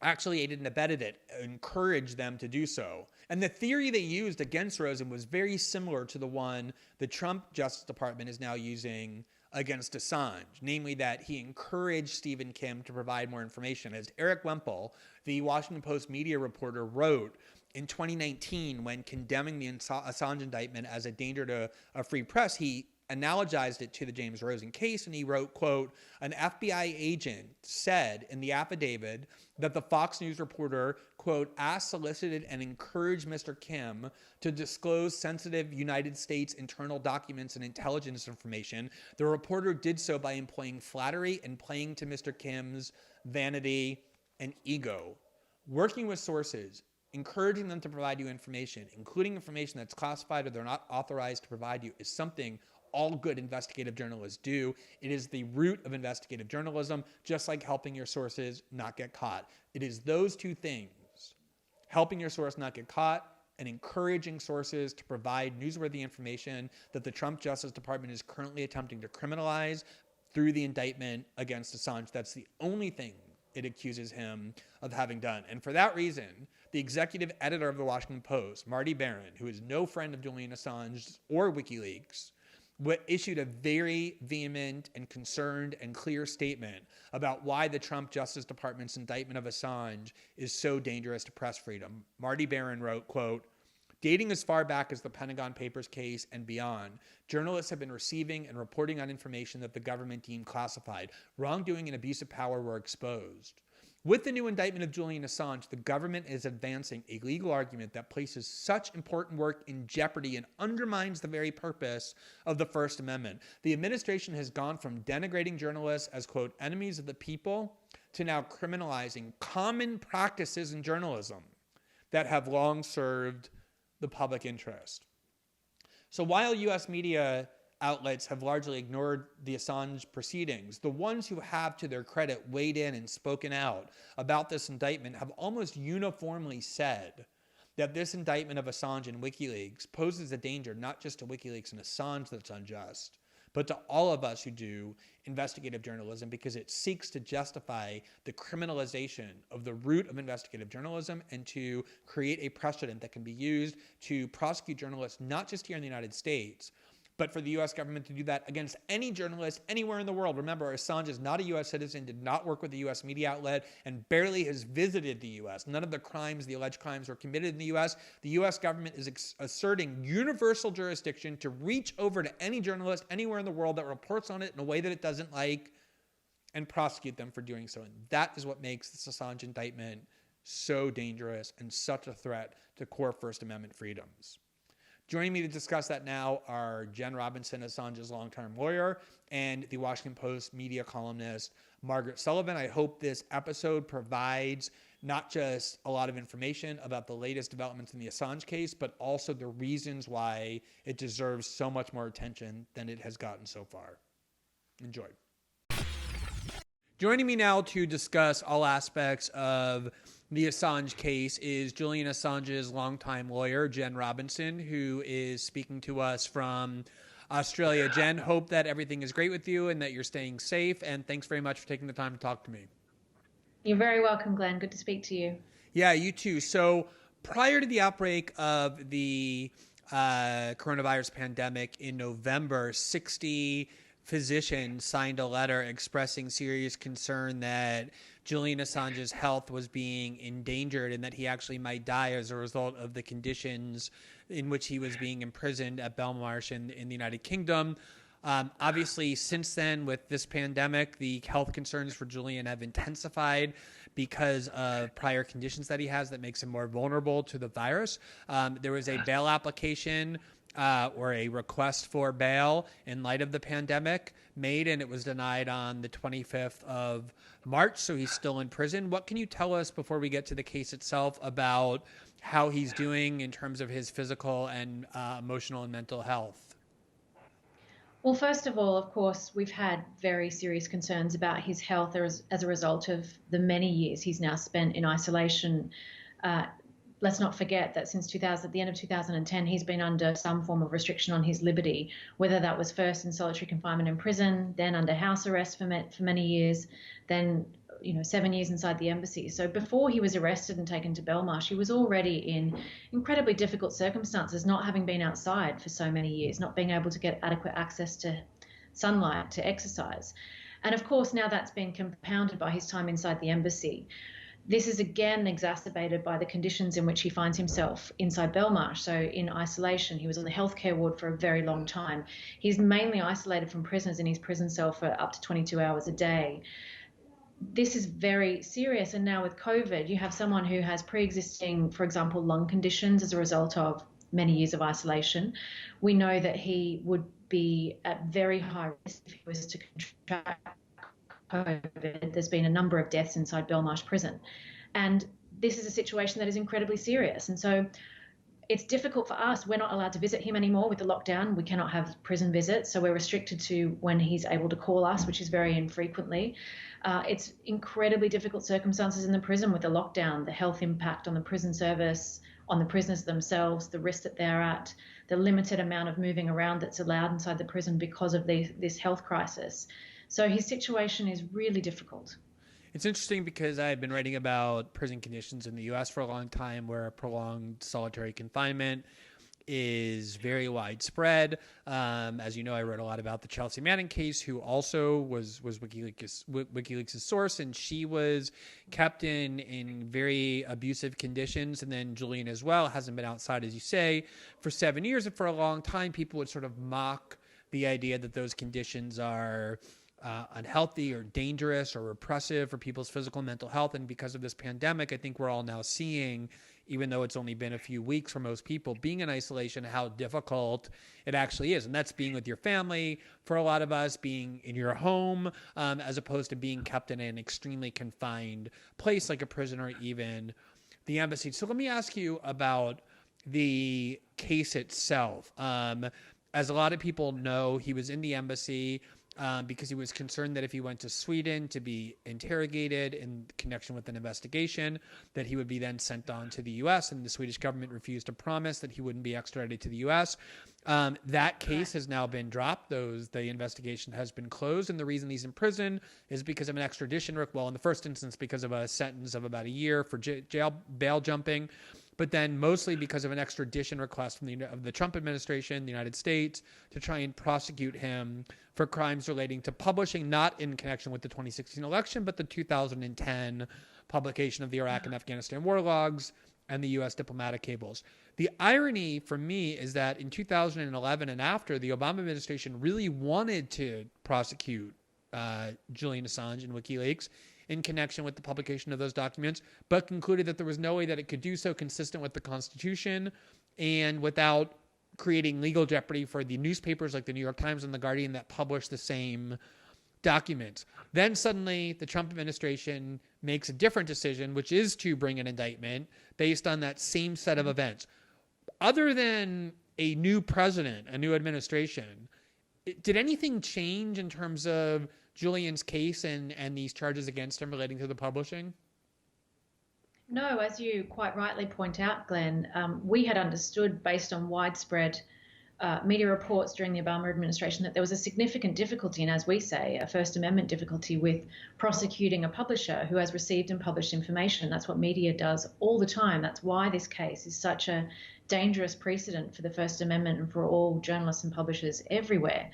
actually aided and abetted it, encouraged them to do so. And the theory they used against Rosen was very similar to the one the Trump Justice Department is now using against Assange, namely that he encouraged Stephen Kim to provide more information. As Eric Wemple, the Washington Post media reporter, wrote in 2019 when condemning the Assange indictment as a danger to a free press, he analogized it to the James Rosen case, and he wrote, quote, an FBI agent said in the affidavit that the Fox News reporter, quote, asked, solicited, and encouraged Mr. Kim to disclose sensitive United States internal documents and intelligence information. The reporter did so by employing flattery and playing to Mr. Kim's vanity and ego. Working with sources, encouraging them to provide you information, including information that's classified or they're not authorized to provide you, is something all good investigative journalists do. It is the root of investigative journalism, just like helping your sources not get caught. It is those two things, helping your source not get caught and encouraging sources to provide newsworthy information, that the Trump Justice Department is currently attempting to criminalize through the indictment against Assange. That's the only thing it accuses him of having done. And for that reason, the executive editor of the Washington Post, Marty Barron, who is no friend of Julian Assange or WikiLeaks, issued a very vehement and concerned and clear statement about why the Trump Justice Department's indictment of Assange is so dangerous to press freedom. Marty Barron wrote, quote, dating as far back as the Pentagon Papers case and beyond, journalists have been receiving and reporting on information that the government deemed classified. Wrongdoing and abuse of power were exposed. With the new indictment of Julian Assange, the government is advancing a legal argument that places such important work in jeopardy and undermines the very purpose of the First Amendment. The administration has gone from denigrating journalists as, quote, enemies of the people to now criminalizing common practices in journalism that have long served the public interest. So while U.S. media outlets have largely ignored the Assange proceedings, the ones who have, to their credit, weighed in and spoken out about this indictment have almost uniformly said that this indictment of Assange and WikiLeaks poses a danger not just to WikiLeaks and Assange that's unjust, but to all of us who do investigative journalism, because it seeks to justify the criminalization of the root of investigative journalism and to create a precedent that can be used to prosecute journalists not just here in the United States, but for the U.S. government to do that against any journalist anywhere in the world. Remember, Assange is not a U.S. citizen, did not work with a U.S. media outlet, and barely has visited the U.S. None of the crimes, the alleged crimes, were committed in the U.S. The U.S. government is asserting universal jurisdiction to reach over to any journalist anywhere in the world that reports on it in a way that it doesn't like and prosecute them for doing so. And that is what makes this Assange indictment so dangerous and such a threat to core First Amendment freedoms. Joining me to discuss that now are Jen Robinson, Assange's longtime lawyer, and the Washington Post media columnist, Margaret Sullivan. I hope this episode provides not just a lot of information about the latest developments in the Assange case, but also the reasons why it deserves so much more attention than it has gotten so far. Enjoy. Joining me now to discuss all aspects of the Assange case is Julian Assange's longtime lawyer, Jen Robinson, who is speaking to us from Australia. Jen, hope that everything is great with you and that you're staying safe. And thanks very much for taking the time to talk to me.
You're very welcome, Glenn. Good to speak to you.
Yeah, you too. So prior to the outbreak of the coronavirus pandemic in November, 60 physicians signed a letter expressing serious concern that Julian Assange's health was being endangered and that he actually might die as a result of the conditions in which he was being imprisoned at Belmarsh in the United Kingdom. Obviously, since then, with this pandemic, the health concerns for Julian have intensified because of prior conditions that he has that makes him more vulnerable to the virus. There was a bail application or a request for bail in light of the pandemic made, and it was denied on the 25th of March, so he's still in prison. What can you tell us before we get to the case itself about how he's doing in terms of his physical and emotional and mental health?
Well, first of all, of course, we've had very serious concerns about his health as a result of the many years he's now spent in isolation. Let's not forget that since the end of 2010, he's been under some form of restriction on his liberty, whether that was first in solitary confinement in prison, then under house arrest for many years, then 7 years inside the embassy. So before he was arrested and taken to Belmarsh, he was already in incredibly difficult circumstances, not having been outside for so many years, not being able to get adequate access to sunlight, to exercise. And of course, now that's been compounded by his time inside the embassy. This is again exacerbated by the conditions in which he finds himself inside Belmarsh. So in isolation, he was on the healthcare ward for a very long time. He's mainly isolated from prisoners in his prison cell for up to 22 hours a day. This is very serious. And now with COVID, you have someone who has pre-existing, for example, lung conditions as a result of many years of isolation. We know that he would be at very high risk if he was to contract COVID. There's been a number of deaths inside Belmarsh prison. And this is a situation that is incredibly serious. And so it's difficult for us. We're not allowed to visit him anymore with the lockdown. We cannot have prison visits. So we're restricted to when he's able to call us, which is very infrequently. It's incredibly difficult circumstances in the prison with the lockdown, the health impact on the prison service, on the prisoners themselves, the risk that they're at, the limited amount of moving around that's allowed inside the prison because of this health crisis. So his situation is really difficult.
It's interesting because I've been writing about prison conditions in the U.S. for a long time, where prolonged solitary confinement is very widespread. As you know, I wrote a lot about the Chelsea Manning case, who also was WikiLeaks' source, and she was kept in very abusive conditions. And then Julian as well hasn't been outside, as you say, for 7 years. And for a long time, people would sort of mock the idea that those conditions are unhealthy or dangerous or repressive for people's physical and mental health. And because of this pandemic, I think we're all now seeing, even though it's only been a few weeks for most people, being in isolation, how difficult it actually is. And that's being with your family for a lot of us, being in your home, as opposed to being kept in an extremely confined place like a prison or even the embassy. So let me ask you about the case itself. As a lot of people know, he was in the embassy because he was concerned that if he went to Sweden to be interrogated in connection with an investigation, that he would be then sent on to the U.S., and the Swedish government refused to promise that he wouldn't be extradited to the U.S. That case has now been dropped. The investigation has been closed, and the reason he's in prison is because of an extradition, well, in the first instance, because of a sentence of about a year for bail jumping, but then mostly because of an extradition request from the Trump administration, the United States, to try and prosecute him for crimes relating to publishing, not in connection with the 2016 election, but the 2010 publication of the Iraq and Afghanistan war logs and the U.S. diplomatic cables. The irony for me is that in 2011 and after, the Obama administration really wanted to prosecute Julian Assange and WikiLeaks in connection with the publication of those documents, but concluded that there was no way that it could do so consistent with the Constitution and without creating legal jeopardy for the newspapers like the New York Times and the Guardian that published the same documents. Then suddenly the Trump administration makes a different decision, which is to bring an indictment based on that same set of events. Other than a new president, a new administration, did anything change in terms of Julian's case and these charges against him relating to the publishing?
No, as you quite rightly point out, Glenn, we had understood based on widespread media reports during the Obama administration that there was a significant difficulty, and as we say, a First Amendment difficulty with prosecuting a publisher who has received and published information. That's what media does all the time. That's why this case is such a dangerous precedent for the First Amendment and for all journalists and publishers everywhere.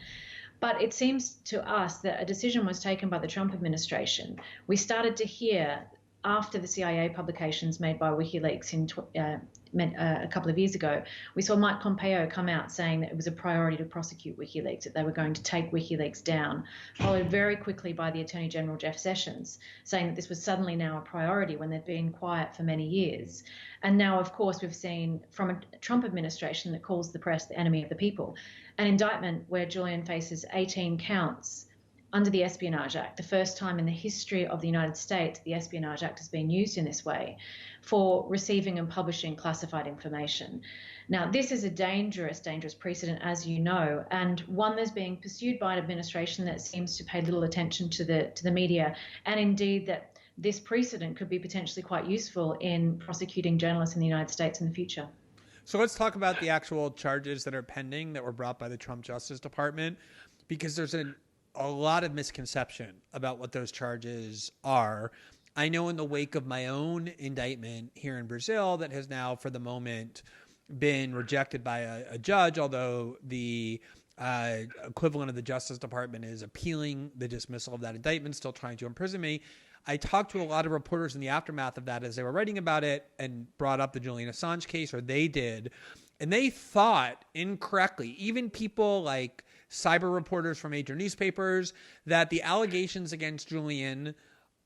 But it seems to us that a decision was taken by the Trump administration. We started to hear after the CIA publications made by WikiLeaks a couple of years ago, we saw Mike Pompeo come out saying that it was a priority to prosecute WikiLeaks, that they were going to take WikiLeaks down, followed very quickly by the Attorney General Jeff Sessions, saying that this was suddenly now a priority when they'd been quiet for many years. And now, of course, we've seen from a Trump administration that calls the press the enemy of the people, an indictment where Julian faces 18 counts under the Espionage Act, the first time in the history of the United States the Espionage Act has been used in this way, for receiving and publishing classified information. Now, this is a dangerous precedent, as you know, and one that's being pursued by an administration that seems to pay little attention to the media, and indeed that this precedent could be potentially quite useful in prosecuting journalists in the United States in the future.
So let's talk about the actual charges that are pending that were brought by the Trump Justice Department, because there's a lot of misconception about what those charges are. I know in the wake of my own indictment here in Brazil that has now, for the moment, been rejected by a judge, although the equivalent of the Justice Department is appealing the dismissal of that indictment, still trying to imprison me. I talked to a lot of reporters in the aftermath of that as they were writing about it and brought up the Julian Assange case, or they did, and they thought incorrectly, even people like cyber reporters from major newspapers, that the allegations against Julian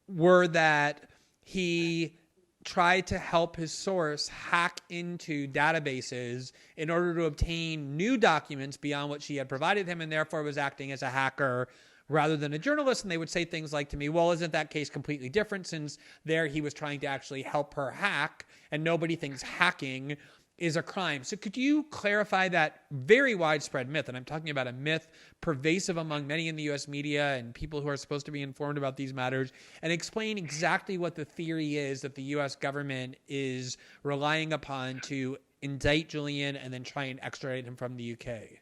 were that he tried to help his source hack into databases in order to obtain new documents beyond what she had provided him, and therefore was acting as a hacker rather than a journalist. And they would say things like to me, well, isn't that case completely different, since there he was trying to actually help her hack, and nobody thinks hacking is a crime. So could you clarify that very widespread myth? And I'm talking about a myth pervasive among many in the U.S. media and people who are supposed to be informed about these matters, and explain exactly what the theory is that the U.S. government is relying upon to indict Julian and then try and extradite him from the U.K.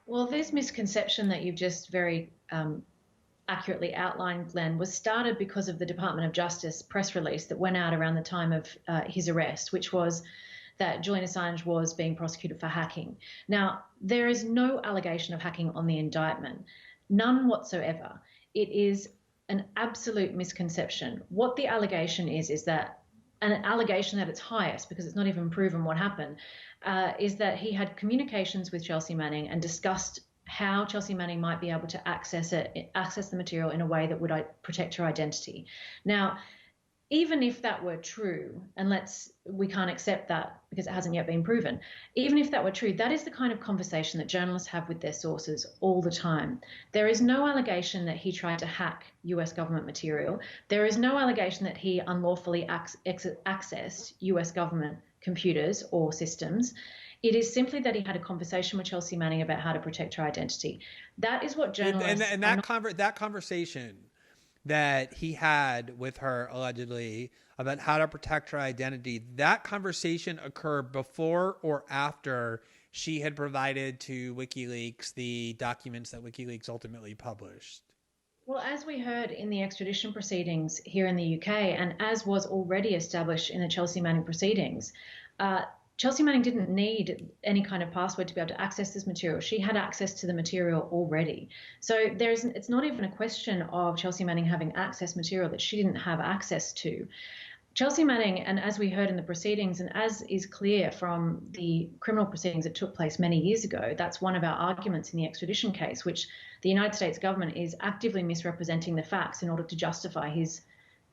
Well, this misconception that you've just very accurately outlined, Glenn, was started because of the Department of Justice press release that went out around the time of his arrest, which was that Julian Assange was being prosecuted for hacking. Now, there is no allegation of hacking on the indictment, none whatsoever. It is an absolute misconception. What the allegation is that an allegation at its highest, because it's not even proven what happened, is that he had communications with Chelsea Manning and discussed how Chelsea Manning might be able to access the material in a way that would protect her identity. Now, even if that were true, and we can't accept that because it hasn't yet been proven, even if that were true, that is the kind of conversation that journalists have with their sources all the time. There is no allegation that he tried to hack US government material. There is no allegation that he unlawfully accessed US government computers or systems. It is simply that he had a conversation with Chelsea Manning about how to protect her identity. That is what journalists...
And that conversation that he had with her allegedly about how to protect her identity, that conversation occurred before or after she had provided to WikiLeaks the documents that WikiLeaks ultimately published?
Well, as we heard in the extradition proceedings here in the UK, and as was already established in the Chelsea Manning proceedings, Chelsea Manning didn't need any kind of password to be able to access this material. She had access to the material already. So it's not even a question of Chelsea Manning having access material that she didn't have access to. Chelsea Manning, and as we heard in the proceedings, and as is clear from the criminal proceedings that took place many years ago, that's one of our arguments in the extradition case, which the United States government is actively misrepresenting the facts in order to justify his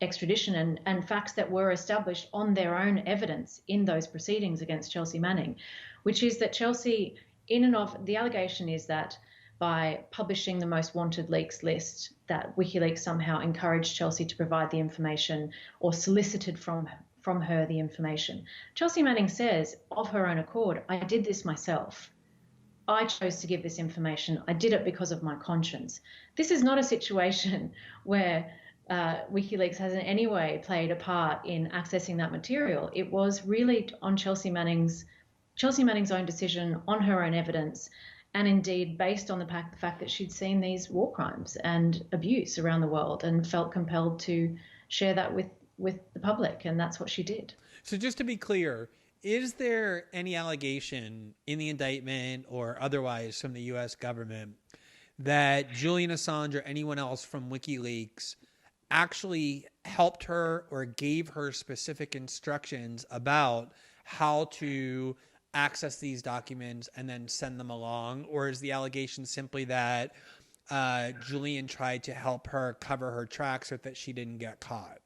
extradition, and facts that were established on their own evidence in those proceedings against Chelsea Manning, which is that Chelsea, the allegation is that by publishing the most wanted leaks list, that WikiLeaks somehow encouraged Chelsea to provide the information or solicited from her the information. Chelsea Manning says, of her own accord, I did this myself. I chose to give this information. I did it because of my conscience. This is not a situation where WikiLeaks has in any way played a part in accessing that material. It was really on Chelsea Manning's own decision, on her own evidence, and indeed based on the fact that she'd seen these war crimes and abuse around the world and felt compelled to share that with the public, and that's what she did.
So just to be clear, is there any allegation in the indictment or otherwise from the U.S. government that Julian Assange or anyone else from WikiLeaks actually helped her or gave her specific instructions about how to access these documents and then send them along? Or is the allegation simply that Julian tried to help her cover her tracks so that she didn't get caught?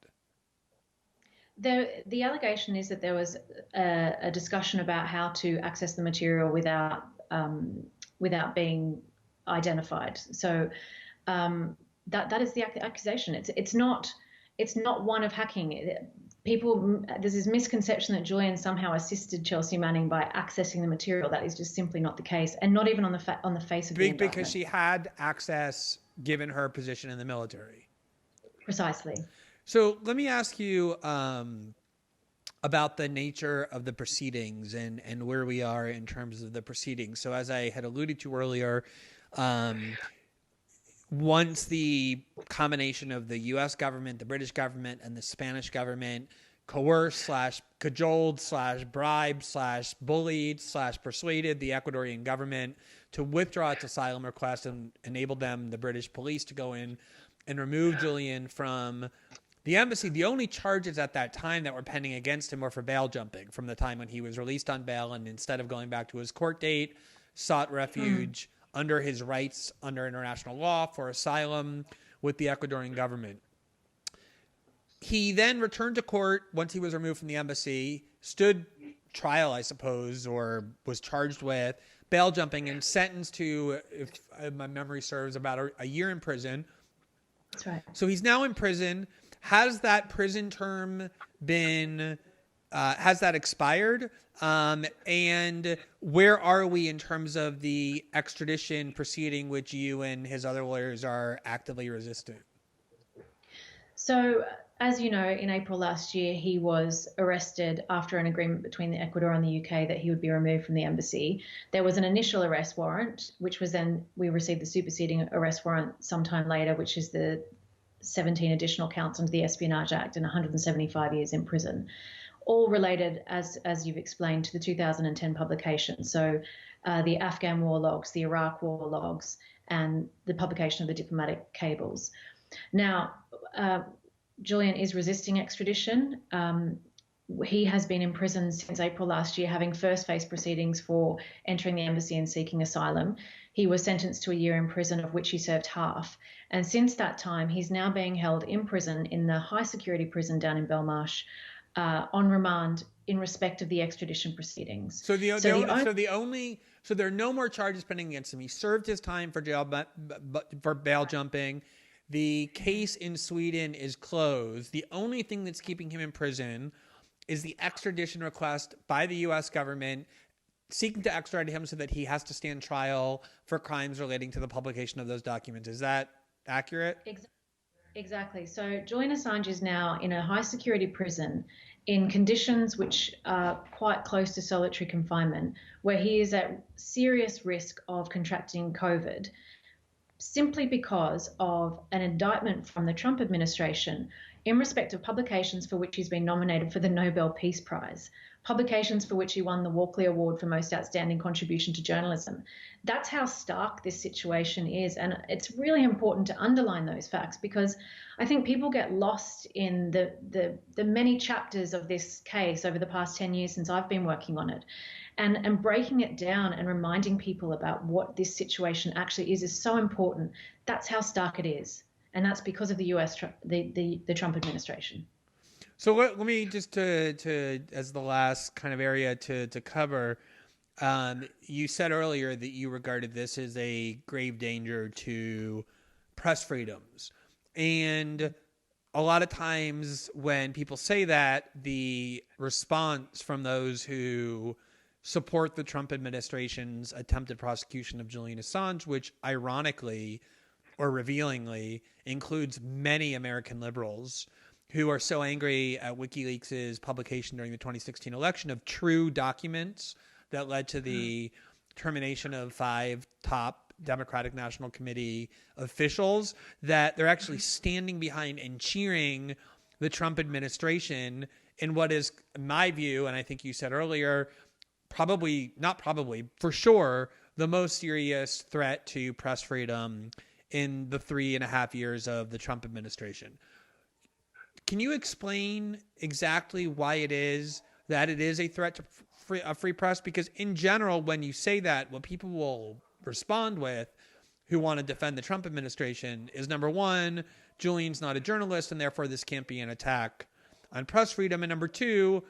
The allegation is that there was a discussion about how to access the material without being identified. So that is the accusation. It's not one of hacking. There's this misconception that Julian somehow assisted Chelsea Manning by accessing the material. That is just simply not the case, and not even on the face of the indictment.
Because she had access given her position in the military.
Precisely.
So let me ask you about the nature of the proceedings and where we are in terms of the proceedings. So as I had alluded to earlier, once the combination of the U.S. government, the British government, and the Spanish government coerced / cajoled / bribed / bullied / persuaded the Ecuadorian government to withdraw its asylum request and enabled the British police to go in and remove Julian from the embassy, the only charges at that time that were pending against him were for bail jumping from the time when he was released on bail and instead of going back to his court date, sought refuge under his rights under international law for asylum with the Ecuadorian government. He then returned to court once he was removed from the embassy, stood trial, I suppose, or was charged with bail jumping and sentenced to, if my memory serves, about a year in prison.
That's right.
So he's now in prison. Has that prison term been, has that expired? And where are we in terms of the extradition proceeding, which you and his other lawyers are actively resisting?
So, as you know, in April last year, he was arrested after an agreement between the Ecuador and the UK that he would be removed from the embassy. There was an initial arrest warrant, which was then, we received the superseding arrest warrant sometime later, which is the 17 additional counts under the Espionage Act and 175 years in prison, all related, as you've explained, to the 2010 publication. So the Afghan war logs, the Iraq war logs, and the publication of the diplomatic cables. Now, Julian is resisting extradition. He has been in prison since April last year, having first faced proceedings for entering the embassy and seeking asylum. He was sentenced to a year in prison, of which he served half. And since that time, he's now being held in prison in the high security prison down in Belmarsh on remand in respect of the extradition proceedings.
So there are no more charges pending against him. He served his time for bail jumping. The case in Sweden is closed. The only thing that's keeping him in prison is the extradition request by the U.S. government seeking to extradite him so that he has to stand trial for crimes relating to the publication of those documents. Is that accurate?
Exactly. So Julian Assange is now in a high security prison in conditions which are quite close to solitary confinement, where he is at serious risk of contracting COVID simply because of an indictment from the Trump administration in respect of publications for which he's been nominated for the Nobel Peace Prize, publications for which he won the Walkley Award for Most Outstanding Contribution to Journalism. That's how stark this situation is. And it's really important to underline those facts, because I think people get lost in the many chapters of this case over the past 10 years since I've been working on it. And breaking it down and reminding people about what this situation actually is so important. That's how stark it is. And that's because of the the Trump administration.
So let me just to as the last kind of area to cover, you said earlier that you regarded this as a grave danger to press freedoms. And a lot of times when people say that, the response from those who support the Trump administration's attempted prosecution of Julian Assange, which ironically or revealingly includes many American liberals who are so angry at WikiLeaks' publication during the 2016 election of true documents that led to the termination of 5 top Democratic National Committee officials, that they're actually standing behind and cheering the Trump administration in what is, in my view, and I think you said earlier, for sure, the most serious threat to press freedom in the 3.5 years of the Trump administration. Can you explain exactly why it is that it is a threat to free press? Because in general, when you say that, what people will respond with who want to defend the Trump administration is, number one, Julian's not a journalist and therefore this can't be an attack on press freedom. And number two,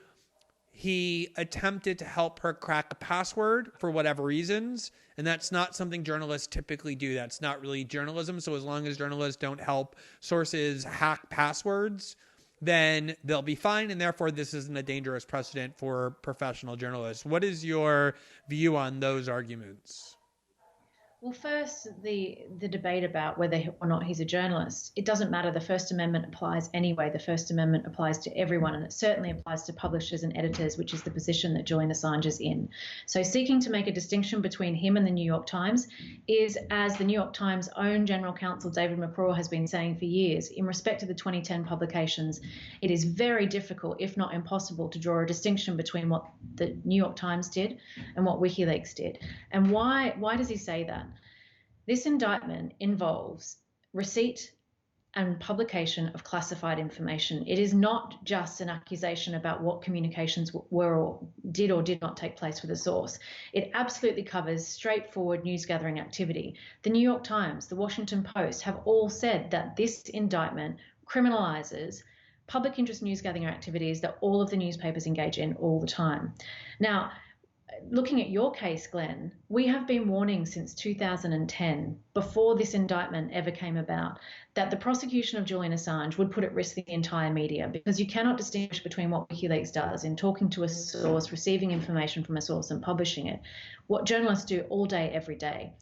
he attempted to help her crack a password for whatever reasons. And that's not something journalists typically do. That's not really journalism. So as long as journalists don't help sources hack passwords, then they'll be fine. And therefore, this isn't a dangerous precedent for professional journalists. What is your view on those arguments?
Well, first, the debate about whether or not he's a journalist, it doesn't matter. The First Amendment applies anyway. The First Amendment applies to everyone, and it certainly applies to publishers and editors, which is the position that Julian Assange is in. So seeking to make a distinction between him and the New York Times is, as the New York Times' own general counsel, David McCraw, has been saying for years, in respect to the 2010 publications, it is very difficult, if not impossible, to draw a distinction between what the New York Times did and what WikiLeaks did. And why does he say that? This indictment involves receipt and publication of classified information. It is not just an accusation about what communications were or did not take place with a source. It absolutely covers straightforward news gathering activity. The New York Times, the Washington Post have all said that this indictment criminalizes public interest news gathering activities that all of the newspapers engage in all the time. Now, looking at your case, Glenn, we have been warning since 2010, before this indictment ever came about, that the prosecution of Julian Assange would put at risk the entire media, because you cannot distinguish between what WikiLeaks does in talking to a source, receiving information from a source and publishing it, what journalists do all day, every day.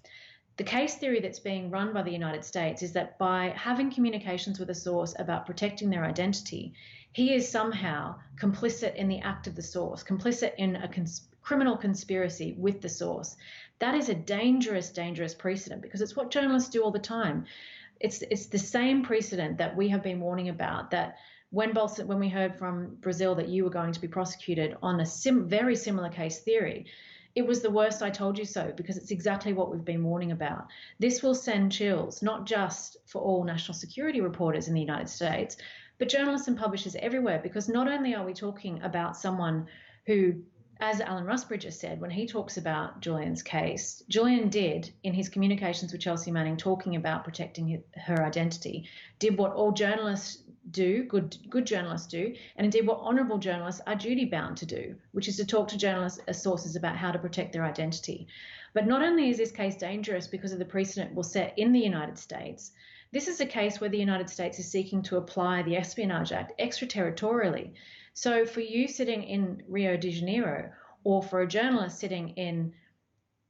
The case theory that's being run by the United States is that by having communications with a source about protecting their identity, he is somehow complicit in the act of the source, complicit in a criminal conspiracy with the source. That is a dangerous, dangerous precedent, because it's what journalists do all the time. It's the same precedent that we have been warning about, that when we heard from Brazil that you were going to be prosecuted on a very similar case theory, it was the worst I told you so, because it's exactly what we've been warning about. This will send chills, not just for all national security reporters in the United States, but journalists and publishers everywhere, because not only are we talking about someone who as Alan Rusbridger said, when he talks about Julian's case, Julian did, in his communications with Chelsea Manning, talking about protecting her identity, did what all journalists do, good journalists do, and indeed what honourable journalists are duty-bound to do, which is to talk to journalists as sources about how to protect their identity. But not only is this case dangerous because of the precedent we'll set in the United States, this is a case where the United States is seeking to apply the Espionage Act extraterritorially. So for you sitting in Rio de Janeiro, or for a journalist sitting in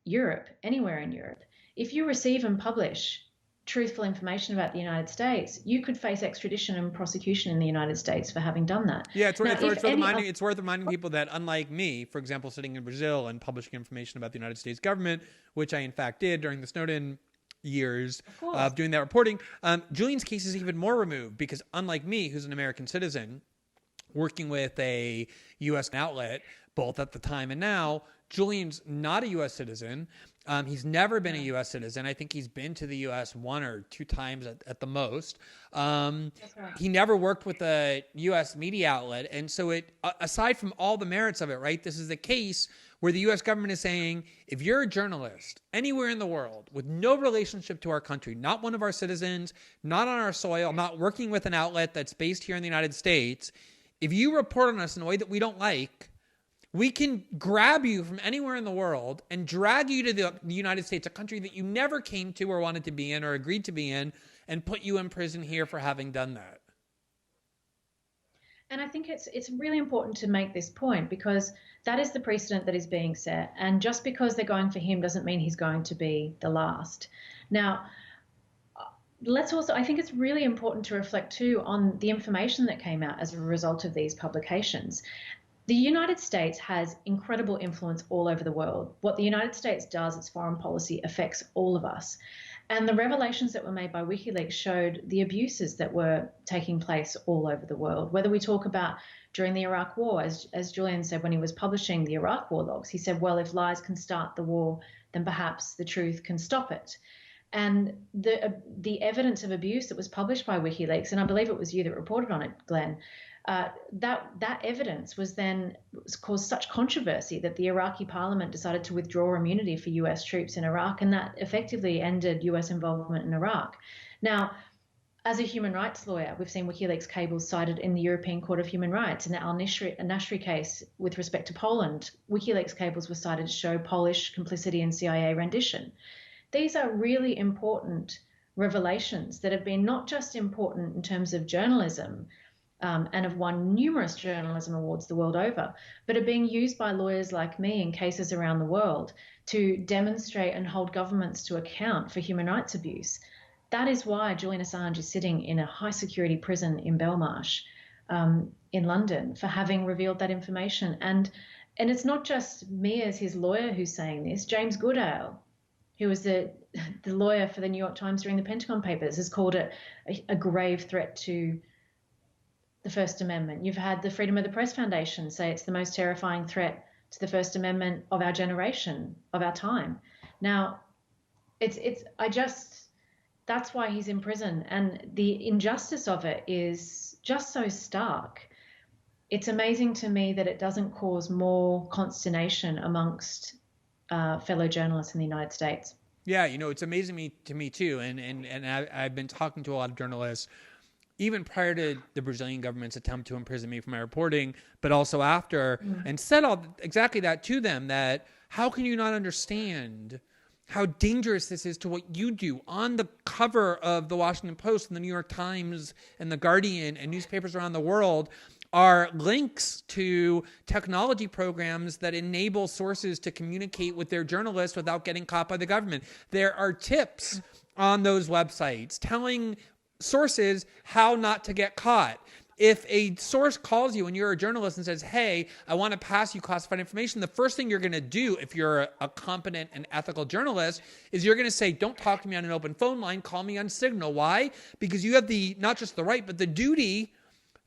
Europe, anywhere in Europe, if you receive and publish truthful information about the United States, you could face extradition and prosecution in the United States for having done that.
Yeah, it's worth reminding people that, unlike me, for example, sitting in Brazil and publishing information about the United States government, which I in fact did during the Snowden years of doing that reporting, Julian's case is even more removed because, unlike me, who's an American citizen, working with a U.S. outlet, both at the time and now, Julian's not a U.S. citizen. He's never been a U.S. citizen. I think he's been to the U.S. 1 or 2 times at the most. That's right. He never worked with a U.S. media outlet. And so aside from all the merits of it, right, this is a case where the U.S. government is saying, if you're a journalist anywhere in the world with no relationship to our country, not one of our citizens, not on our soil, not working with an outlet that's based here in the United States, if you report on us in a way that we don't like, we can grab you from anywhere in the world and drag you to the United States, a country that you never came to or wanted to be in or agreed to be in, and put you in prison here for having done that.
And I think it's really important to make this point because that is the precedent that is being set. And just because they're going for him doesn't mean he's going to be the last. Now, I think it's really important to reflect too on the information that came out as a result of these publications. The United States has incredible influence all over the world. What the United States does, its foreign policy, affects all of us. And the revelations that were made by WikiLeaks showed the abuses that were taking place all over the world. Whether we talk about during the Iraq War, as Julian said when he was publishing the Iraq War logs, he said, well, if lies can start the war, then perhaps the truth can stop it. And the evidence of abuse that was published by WikiLeaks, and I believe it was you that reported on it, Glenn, that evidence caused such controversy that the Iraqi parliament decided to withdraw immunity for US troops in Iraq, and that effectively ended US involvement in Iraq. Now, as a human rights lawyer, we've seen WikiLeaks cables cited in the European Court of Human Rights. In the al-Nashri case with respect to Poland, WikiLeaks cables were cited to show Polish complicity in CIA rendition. These are really important revelations that have been not just important in terms of journalism, and have won numerous journalism awards the world over, but are being used by lawyers like me in cases around the world to demonstrate and hold governments to account for human rights abuse. That is why Julian Assange is sitting in a high-security prison in Belmarsh in London for having revealed that information. And it's not just me as his lawyer who's saying this. James Goodale, who was the lawyer for the New York Times during the Pentagon Papers, has called it a grave threat to the First Amendment. You've had the Freedom of the Press Foundation say it's the most terrifying threat to the First Amendment of our generation, of our time. Now, that's why he's in prison. And the injustice of it is just so stark. It's amazing to me that it doesn't cause more consternation amongst fellow journalists in the United States.
Yeah, it's amazing to me too. And I've been talking to a lot of journalists even prior to the Brazilian government's attempt to imprison me for my reporting, but also after, and said exactly that to them, that how can you not understand how dangerous this is to what you do? On the cover of the Washington Post and the New York Times and the Guardian and newspapers around the world are links to technology programs that enable sources to communicate with their journalists without getting caught by the government. There are tips on those websites telling sources how not to get caught. If a source calls you and you're a journalist and says, hey, I want to pass you classified information, the first thing you're going to do if you're a competent and ethical journalist is you're going to say, don't talk to me on an open phone line, call me on Signal. Why? Because you have not just the right, but the duty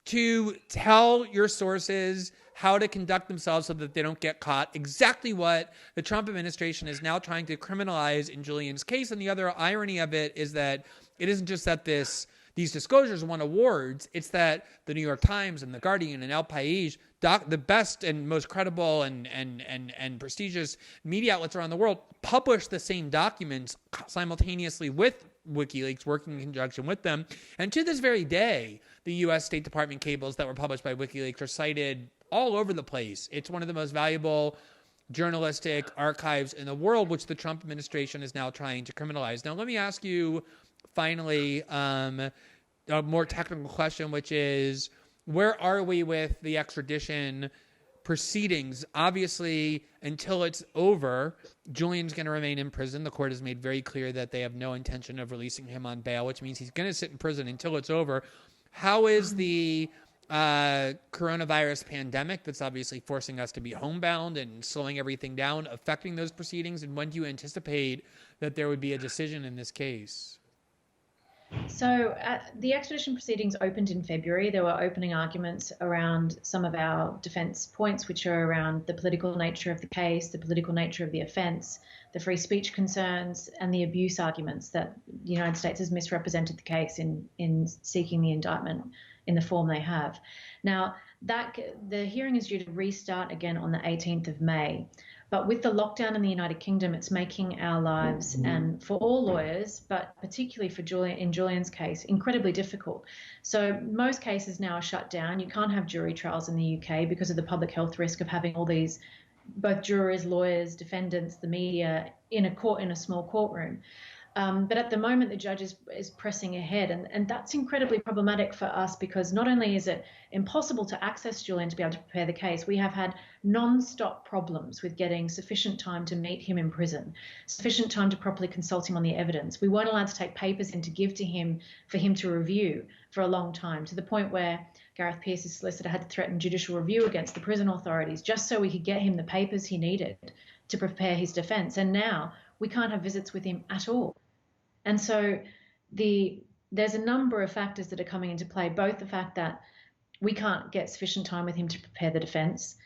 to tell your sources how to conduct themselves so that they don't get caught. Exactly what the Trump administration is now trying to criminalize in Julian's case. And the other irony of it is that it isn't just that this these disclosures won awards. It's that the New York Times and the Guardian and El País, the best and most credible and prestigious media outlets around the world, publish the same documents simultaneously with WikiLeaks, working in conjunction with them. And to this very day, the U.S. State Department cables that were published by WikiLeaks are cited all over the place. It's one of the most valuable journalistic archives in the world, which the Trump administration is now trying to criminalize. Now, let me ask you, finally, a more technical question, which is, where are we with the extradition proceedings? Obviously, until it's over, Julian's going to remain in prison. The court has made very clear that they have no intention of releasing him on bail, which means he's going to sit in prison until it's over. How is the coronavirus pandemic, that's obviously forcing us to be homebound and slowing everything down, affecting those proceedings? And when do you anticipate that there would be a decision in this case?
So the extradition proceedings opened in February. There were opening arguments around some of our defense points, which are around the political nature of the case, the political nature of the offense, the free speech concerns, and the abuse arguments that the United States has misrepresented the case in seeking the indictment in the form they have. Now, the hearing is due to restart again on the 18th of May. But with the lockdown in the United Kingdom, it's making our lives, and for all lawyers, but particularly for Julian's case, incredibly difficult. So most cases now are shut down. You can't have jury trials in the UK because of the public health risk of having all these, both jurors, lawyers, defendants, the media in a small courtroom. But at the moment, the judge is pressing ahead, and that's incredibly problematic for us because not only is it impossible to access Julian to be able to prepare the case, we have had non-stop problems with getting sufficient time to meet him in prison, sufficient time to properly consult him on the evidence. We weren't allowed to take papers in to give to him for him to review for a long time, to the point where Gareth Peirce's solicitor had to threaten judicial review against the prison authorities just so we could get him the papers he needed to prepare his defense. And now we can't have visits with him at all. And so there's a number of factors that are coming into play, both the fact that we can't get sufficient time with him to prepare the defense.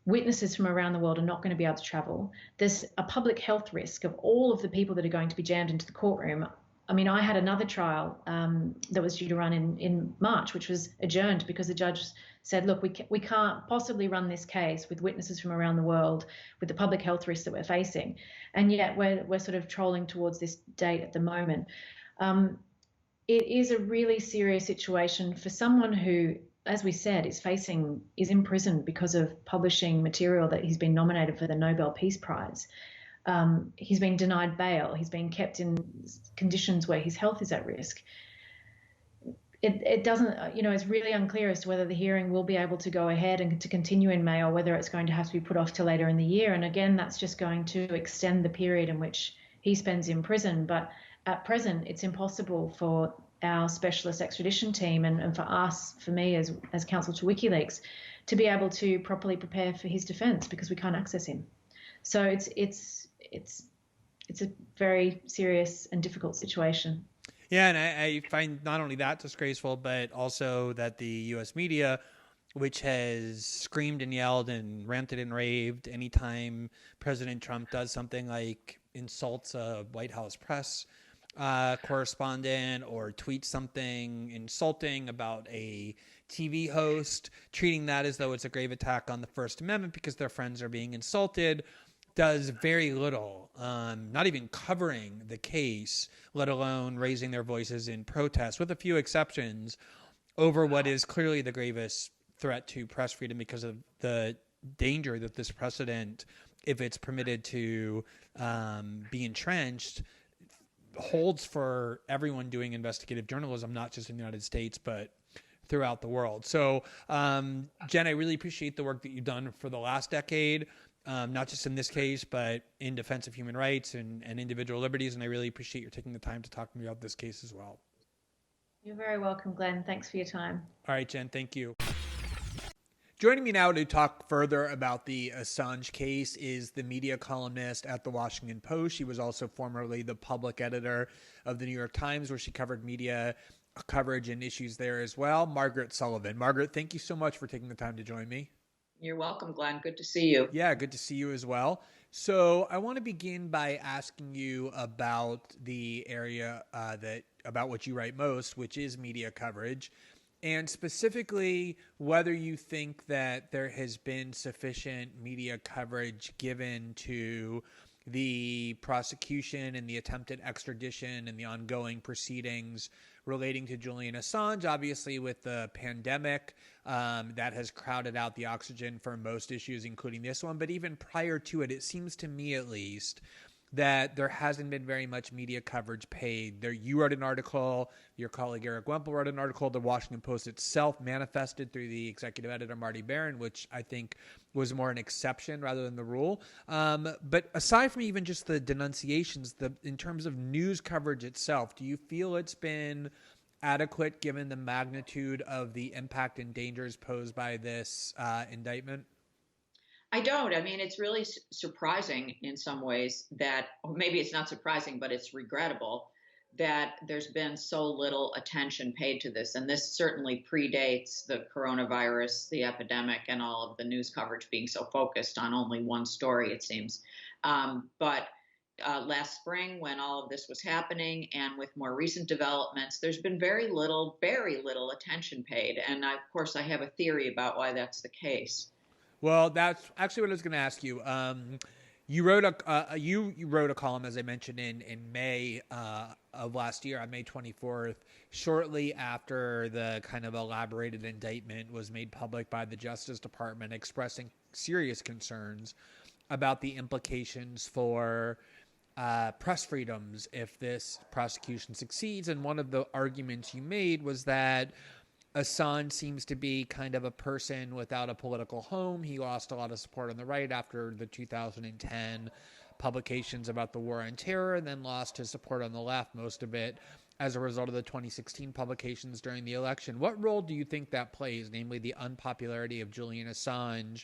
Witnesses from around the world are not going to be able to travel. There's a public health risk of all of the people that are going to be jammed into the courtroom. I mean, I had another trial that was due to run in March, which was adjourned because the judge said, look, we can't possibly run this case with witnesses from around the world with the public health risks that we're facing. And yet we're sort of trolling towards this date at the moment. It is a really serious situation for someone who, as we said, is in prison because of publishing material that he's been nominated for the Nobel Peace Prize. He's been denied bail. He's been kept in conditions where his health is at risk. It doesn't, it's really unclear as to whether the hearing will be able to go ahead and to continue in May or whether it's going to have to be put off to later in the year. And again, that's just going to extend the period in which he spends in prison. But at present, it's impossible for our specialist extradition team and for us, for me as counsel to WikiLeaks, to be able to properly prepare for his defense because we can't access him. So it's a very serious and difficult situation.
Yeah, and I find not only that disgraceful, but also that the U.S. media, which has screamed and yelled and ranted and raved anytime President Trump does something like insults a White House press correspondent or tweets something insulting about a TV host, treating that as though it's a grave attack on the First Amendment because their friends are being insulted, does very little, not even covering the case, let alone raising their voices in protest, with a few exceptions, over what is clearly the gravest threat to press freedom because of the danger that this precedent, if it's permitted to be entrenched, holds for everyone doing investigative journalism, not just in the United States, but throughout the world. So, Jen, I really appreciate the work that you've done for the last decade, not just in this case, but in defense of human rights and individual liberties. And I really appreciate your taking the time to talk to me about this case as well.
You're very welcome, Glenn. Thanks for your time.
All right, Jen, thank you. Joining me now to talk further about the Assange case is the media columnist at the Washington Post. She was also formerly the public editor of the New York Times, where she covered media coverage and issues there as well. Margaret Sullivan. Margaret, thank you so much for taking the time to join me.
You're welcome, Glenn. Good to see you.
Yeah, good to see you as well. So I want to begin by asking you about the area about what you write most, which is media coverage, and specifically whether you think that there has been sufficient media coverage given to the prosecution and the attempted extradition and the ongoing proceedings relating to Julian Assange. Obviously, with the pandemic, that has crowded out the oxygen for most issues, including this one. But even prior to it, it seems to me at least that there hasn't been very much media coverage paid. There, you wrote an article, your colleague Eric Wemple wrote an article, the Washington Post itself manifested through the executive editor Marty Baron, which I think was more an exception rather than the rule. But aside from even just the denunciations, in terms of news coverage itself, do you feel it's been adequate given the magnitude of the impact and dangers posed by this indictment?
I don't. I mean, it's really surprising in some ways that, or maybe it's not surprising, but it's regrettable that there's been so little attention paid to this. And this certainly predates the coronavirus, the epidemic, and all of the news coverage being so focused on only one story, it seems. But last spring, when all of this was happening, and with more recent developments, there's been very little attention paid. And of course, I have a theory about why that's the case.
Well, that's actually what I was going to ask you. You wrote you wrote a column, as I mentioned, in May of last year, on May 24th, shortly after the kind of elaborated indictment was made public by the Justice Department, expressing serious concerns about the implications for press freedoms if this prosecution succeeds. And one of the arguments you made was that Assange seems to be kind of a person without a political home. He lost a lot of support on the right after the 2010 publications about the war on terror, and then lost his support on the left, most of it as a result of the 2016 publications during the election. What role do you think that plays, namely the unpopularity of Julian Assange,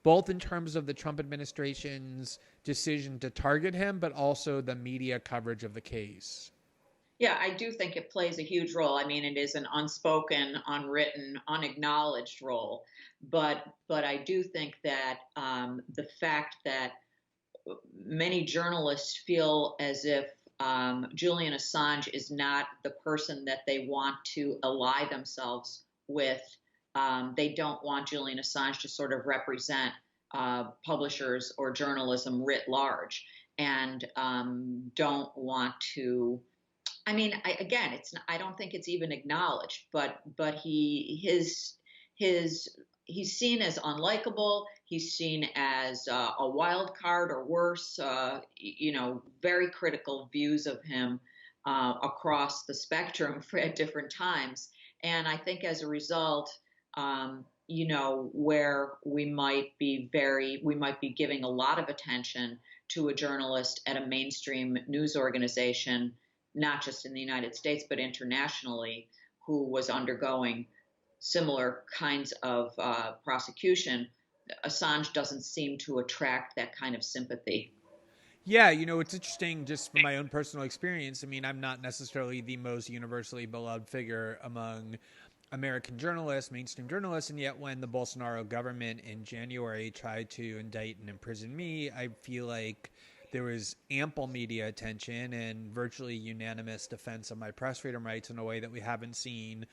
both in terms of the Trump administration's decision to target him, but also the media coverage of the case?
Yeah, I do think it plays a huge role. I mean, it is an unspoken, unwritten, unacknowledged role, but I do think that the fact that many journalists feel as if Julian Assange is not the person that they want to ally themselves with. They don't want Julian Assange to sort of represent publishers or journalism writ large, and don't want to. I mean, again, I don't think it's even acknowledged, but he's seen as unlikable. He's seen as a wild card, or worse. Very critical views of him across the spectrum at different times. And I think as a result, where we might be giving a lot of attention to a journalist at a mainstream news organization, not just in the United States, but internationally, who was undergoing similar kinds of prosecution, Assange doesn't seem to attract that kind of sympathy.
Yeah, it's interesting just from my own personal experience. I mean, I'm not necessarily the most universally beloved figure among American journalists, mainstream journalists, and yet when the Bolsonaro government in January tried to indict and imprison me, I feel like there was ample media attention and virtually unanimous defense of my press freedom rights in a way that we haven't seen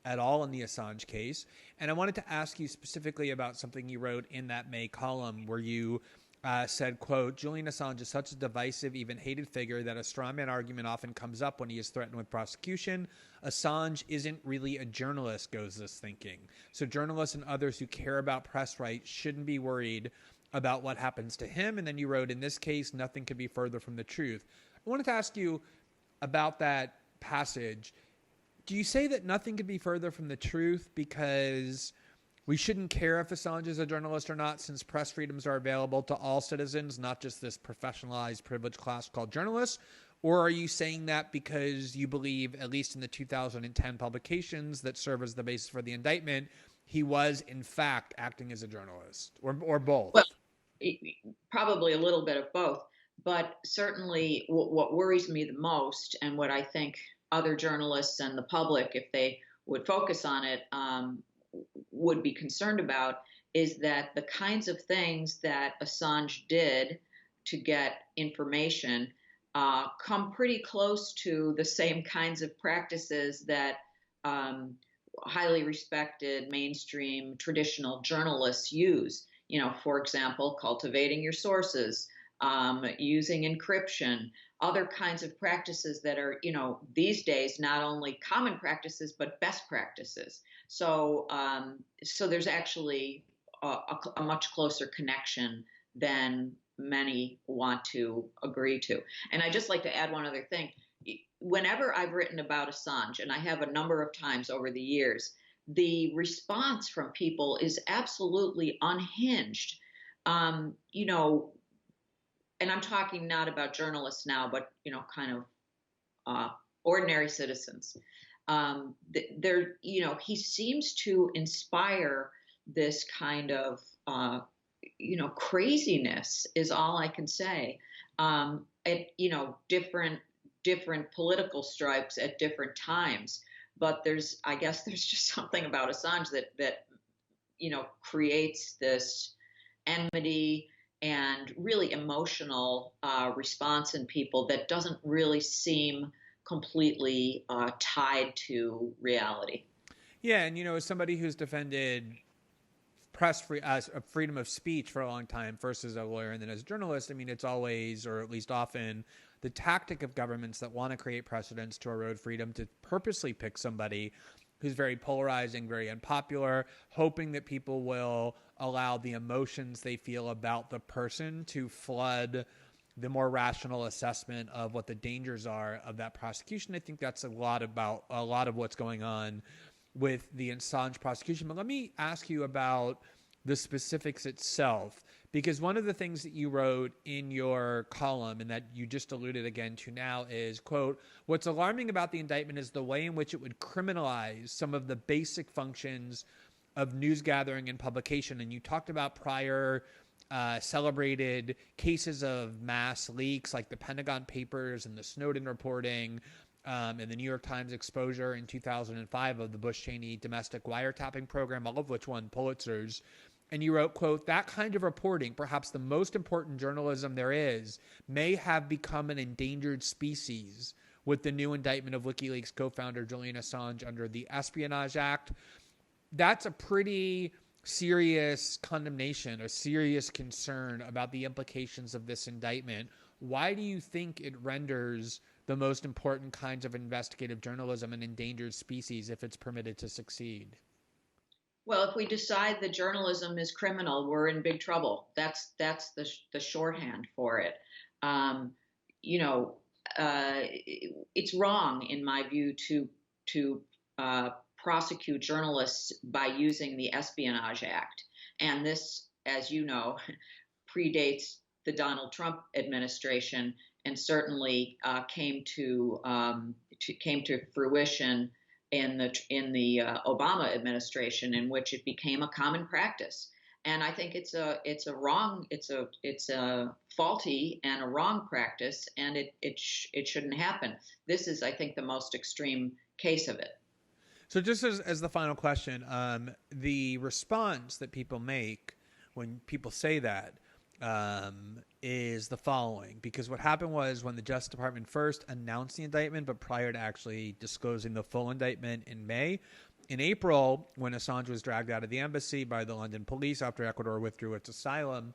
at all in the Assange case. And I wanted to ask you specifically about something you wrote in that May column where you said, quote, Julian Assange is such a divisive, even hated figure that a strawman argument often comes up when he is threatened with prosecution. Assange isn't really a journalist, goes this thinking. So journalists and others who care about press rights shouldn't be worried about what happens to him. And then you wrote, in this case, nothing could be further from the truth. I wanted to ask you about that passage. Do you say that nothing could be further from the truth because we shouldn't care if Assange is a journalist or not, since press freedoms are available to all citizens, not just this professionalized privileged class called journalists? Or are you saying that because you believe, at least in the 2010 publications that serve as the basis for the indictment, he was in fact acting as a journalist, or both?
Well, probably a little bit of both, but certainly what worries me the most, and what I think other journalists and the public, if they would focus on it, would be concerned about, is that the kinds of things that Assange did to get information come pretty close to the same kinds of practices that highly respected mainstream traditional journalists use. For example, cultivating your sources, using encryption, other kinds of practices that are, these days not only common practices but best practices. So, so there's actually a much closer connection than many want to agree to. And I just like to add one other thing. Whenever I've written about Assange, and I have a number of times over the years, the response from people is absolutely unhinged. And I'm talking not about journalists now, but kind of ordinary citizens. He seems to inspire this kind of craziness, is all I can say. At different political stripes at different times. But I guess there's just something about Assange that creates this enmity and really emotional response in people that doesn't really seem completely tied to reality.
Yeah, and as somebody who's defended freedom of speech for a long time, first as a lawyer and then as a journalist, I mean, it's always, or at least often, the tactic of governments that want to create precedents to erode freedom to purposely pick somebody who's very polarizing, very unpopular, hoping that people will allow the emotions they feel about the person to flood the more rational assessment of what the dangers are of that prosecution. I think that's a lot of what's going on with the Assange prosecution. But let me ask you about the specifics itself, because one of the things that you wrote in your column and that you just alluded again to now is, quote, "What's alarming about the indictment is the way in which it would criminalize some of the basic functions of news gathering and publication." And you talked about prior celebrated cases of mass leaks like the Pentagon Papers and the Snowden reporting, and the New York Times exposure in 2005 of the Bush-Cheney domestic wiretapping program, all of which won Pulitzers. And you wrote, quote, "That kind of reporting, perhaps the most important journalism there is, may have become an endangered species with the new indictment of WikiLeaks co-founder Julian Assange under the Espionage Act." That's a pretty serious condemnation, a serious concern about the implications of this indictment. Why do you think it renders the most important kinds of investigative journalism an endangered species if it's permitted to succeed?
Well, if we decide that journalism is criminal, we're in big trouble. That's the shorthand for it. It's wrong, in my view, to prosecute journalists by using the Espionage Act. And this, as you know, predates the Donald Trump administration and certainly came to fruition in the Obama administration, in which it became a common practice. And I think it's a faulty and a wrong practice, and it shouldn't happen. This is, I think, the most extreme case of it.
So just as the final question, the response that people make when people say that is the following. Because what happened was, when the Justice Department first announced the indictment, but prior to actually disclosing the full indictment in May, in April, when Assange was dragged out of the embassy by the London police after Ecuador withdrew its asylum,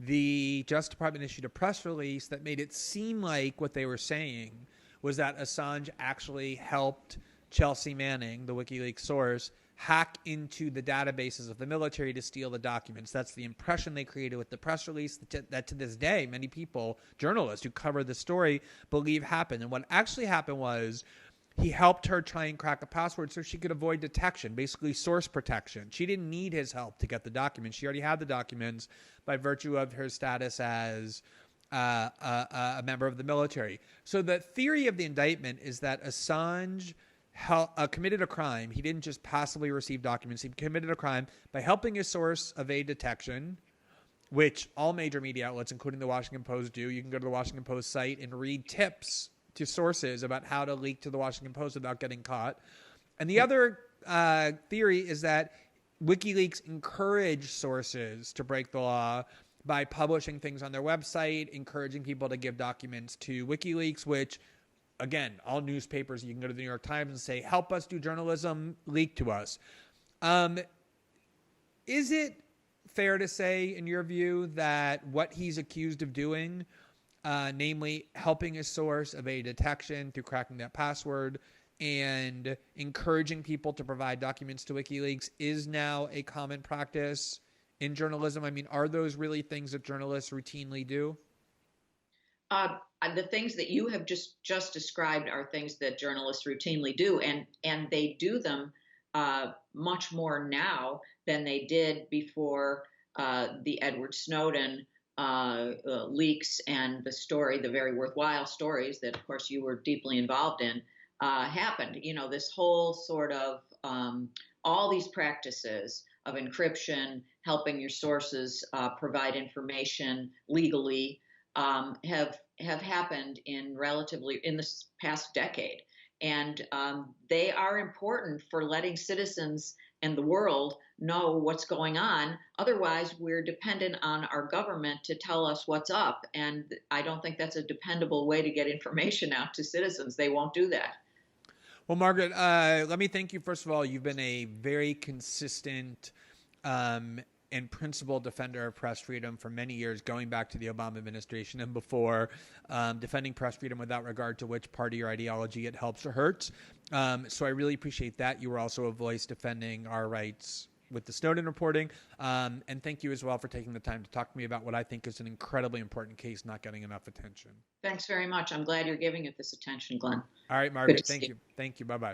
the Justice Department issued a press release that made it seem like what they were saying was that Assange actually helped Chelsea Manning, the WikiLeaks source, hack into the databases of the military to steal the documents. That's the impression they created with the press release that to this day, many people, journalists who cover the story, believe happened. And what actually happened was he helped her try and crack a password so she could avoid detection, basically source protection. She didn't need his help to get the documents. She already had the documents by virtue of her status as a member of the military. So the theory of the indictment is that Assange committed a crime. He didn't just passively receive documents. He committed a crime by helping his source evade detection, which all major media outlets, including the Washington Post, do. You can go to the Washington Post site and read tips to sources about how to leak to the Washington Post without getting caught. And the other theory is that WikiLeaks encouraged sources to break the law by publishing things on their website, encouraging people to give documents to WikiLeaks, which, again, all newspapers, you can go to the New York Times and say, help us do journalism, leak to us. Is it fair to say, in your view, that what he's accused of doing, namely helping a source evade detection through cracking that password and encouraging people to provide documents to WikiLeaks, is now a common practice in journalism? I mean, are those really things that journalists routinely do?
The things that you have just described are things that journalists routinely do, and they do them much more now than they did before the Edward Snowden leaks and the very worthwhile stories that, of course, you were deeply involved in happened. You know, this whole sort of all these practices of encryption, helping your sources provide information legally, have happened in this past decade, and they are important for letting citizens and the world know what's going on. Otherwise, we're dependent on our government to tell us what's up, and I don't think that's a dependable way to get information out to citizens. They won't do that.
Well, Margaret, let me thank you. First of all, you've been a very consistent and principled defender of press freedom for many years, going back to the Obama administration and before, defending press freedom without regard to which party or ideology it helps or hurts. So I really appreciate that. You were also a voice defending our rights with the Snowden reporting. And thank you as well for taking the time to talk to me about what I think is an incredibly important case not getting enough attention.
Thanks very much. I'm glad you're giving it this attention, Glenn.
All right, Margaret. Thank you. Thank you. Bye-bye.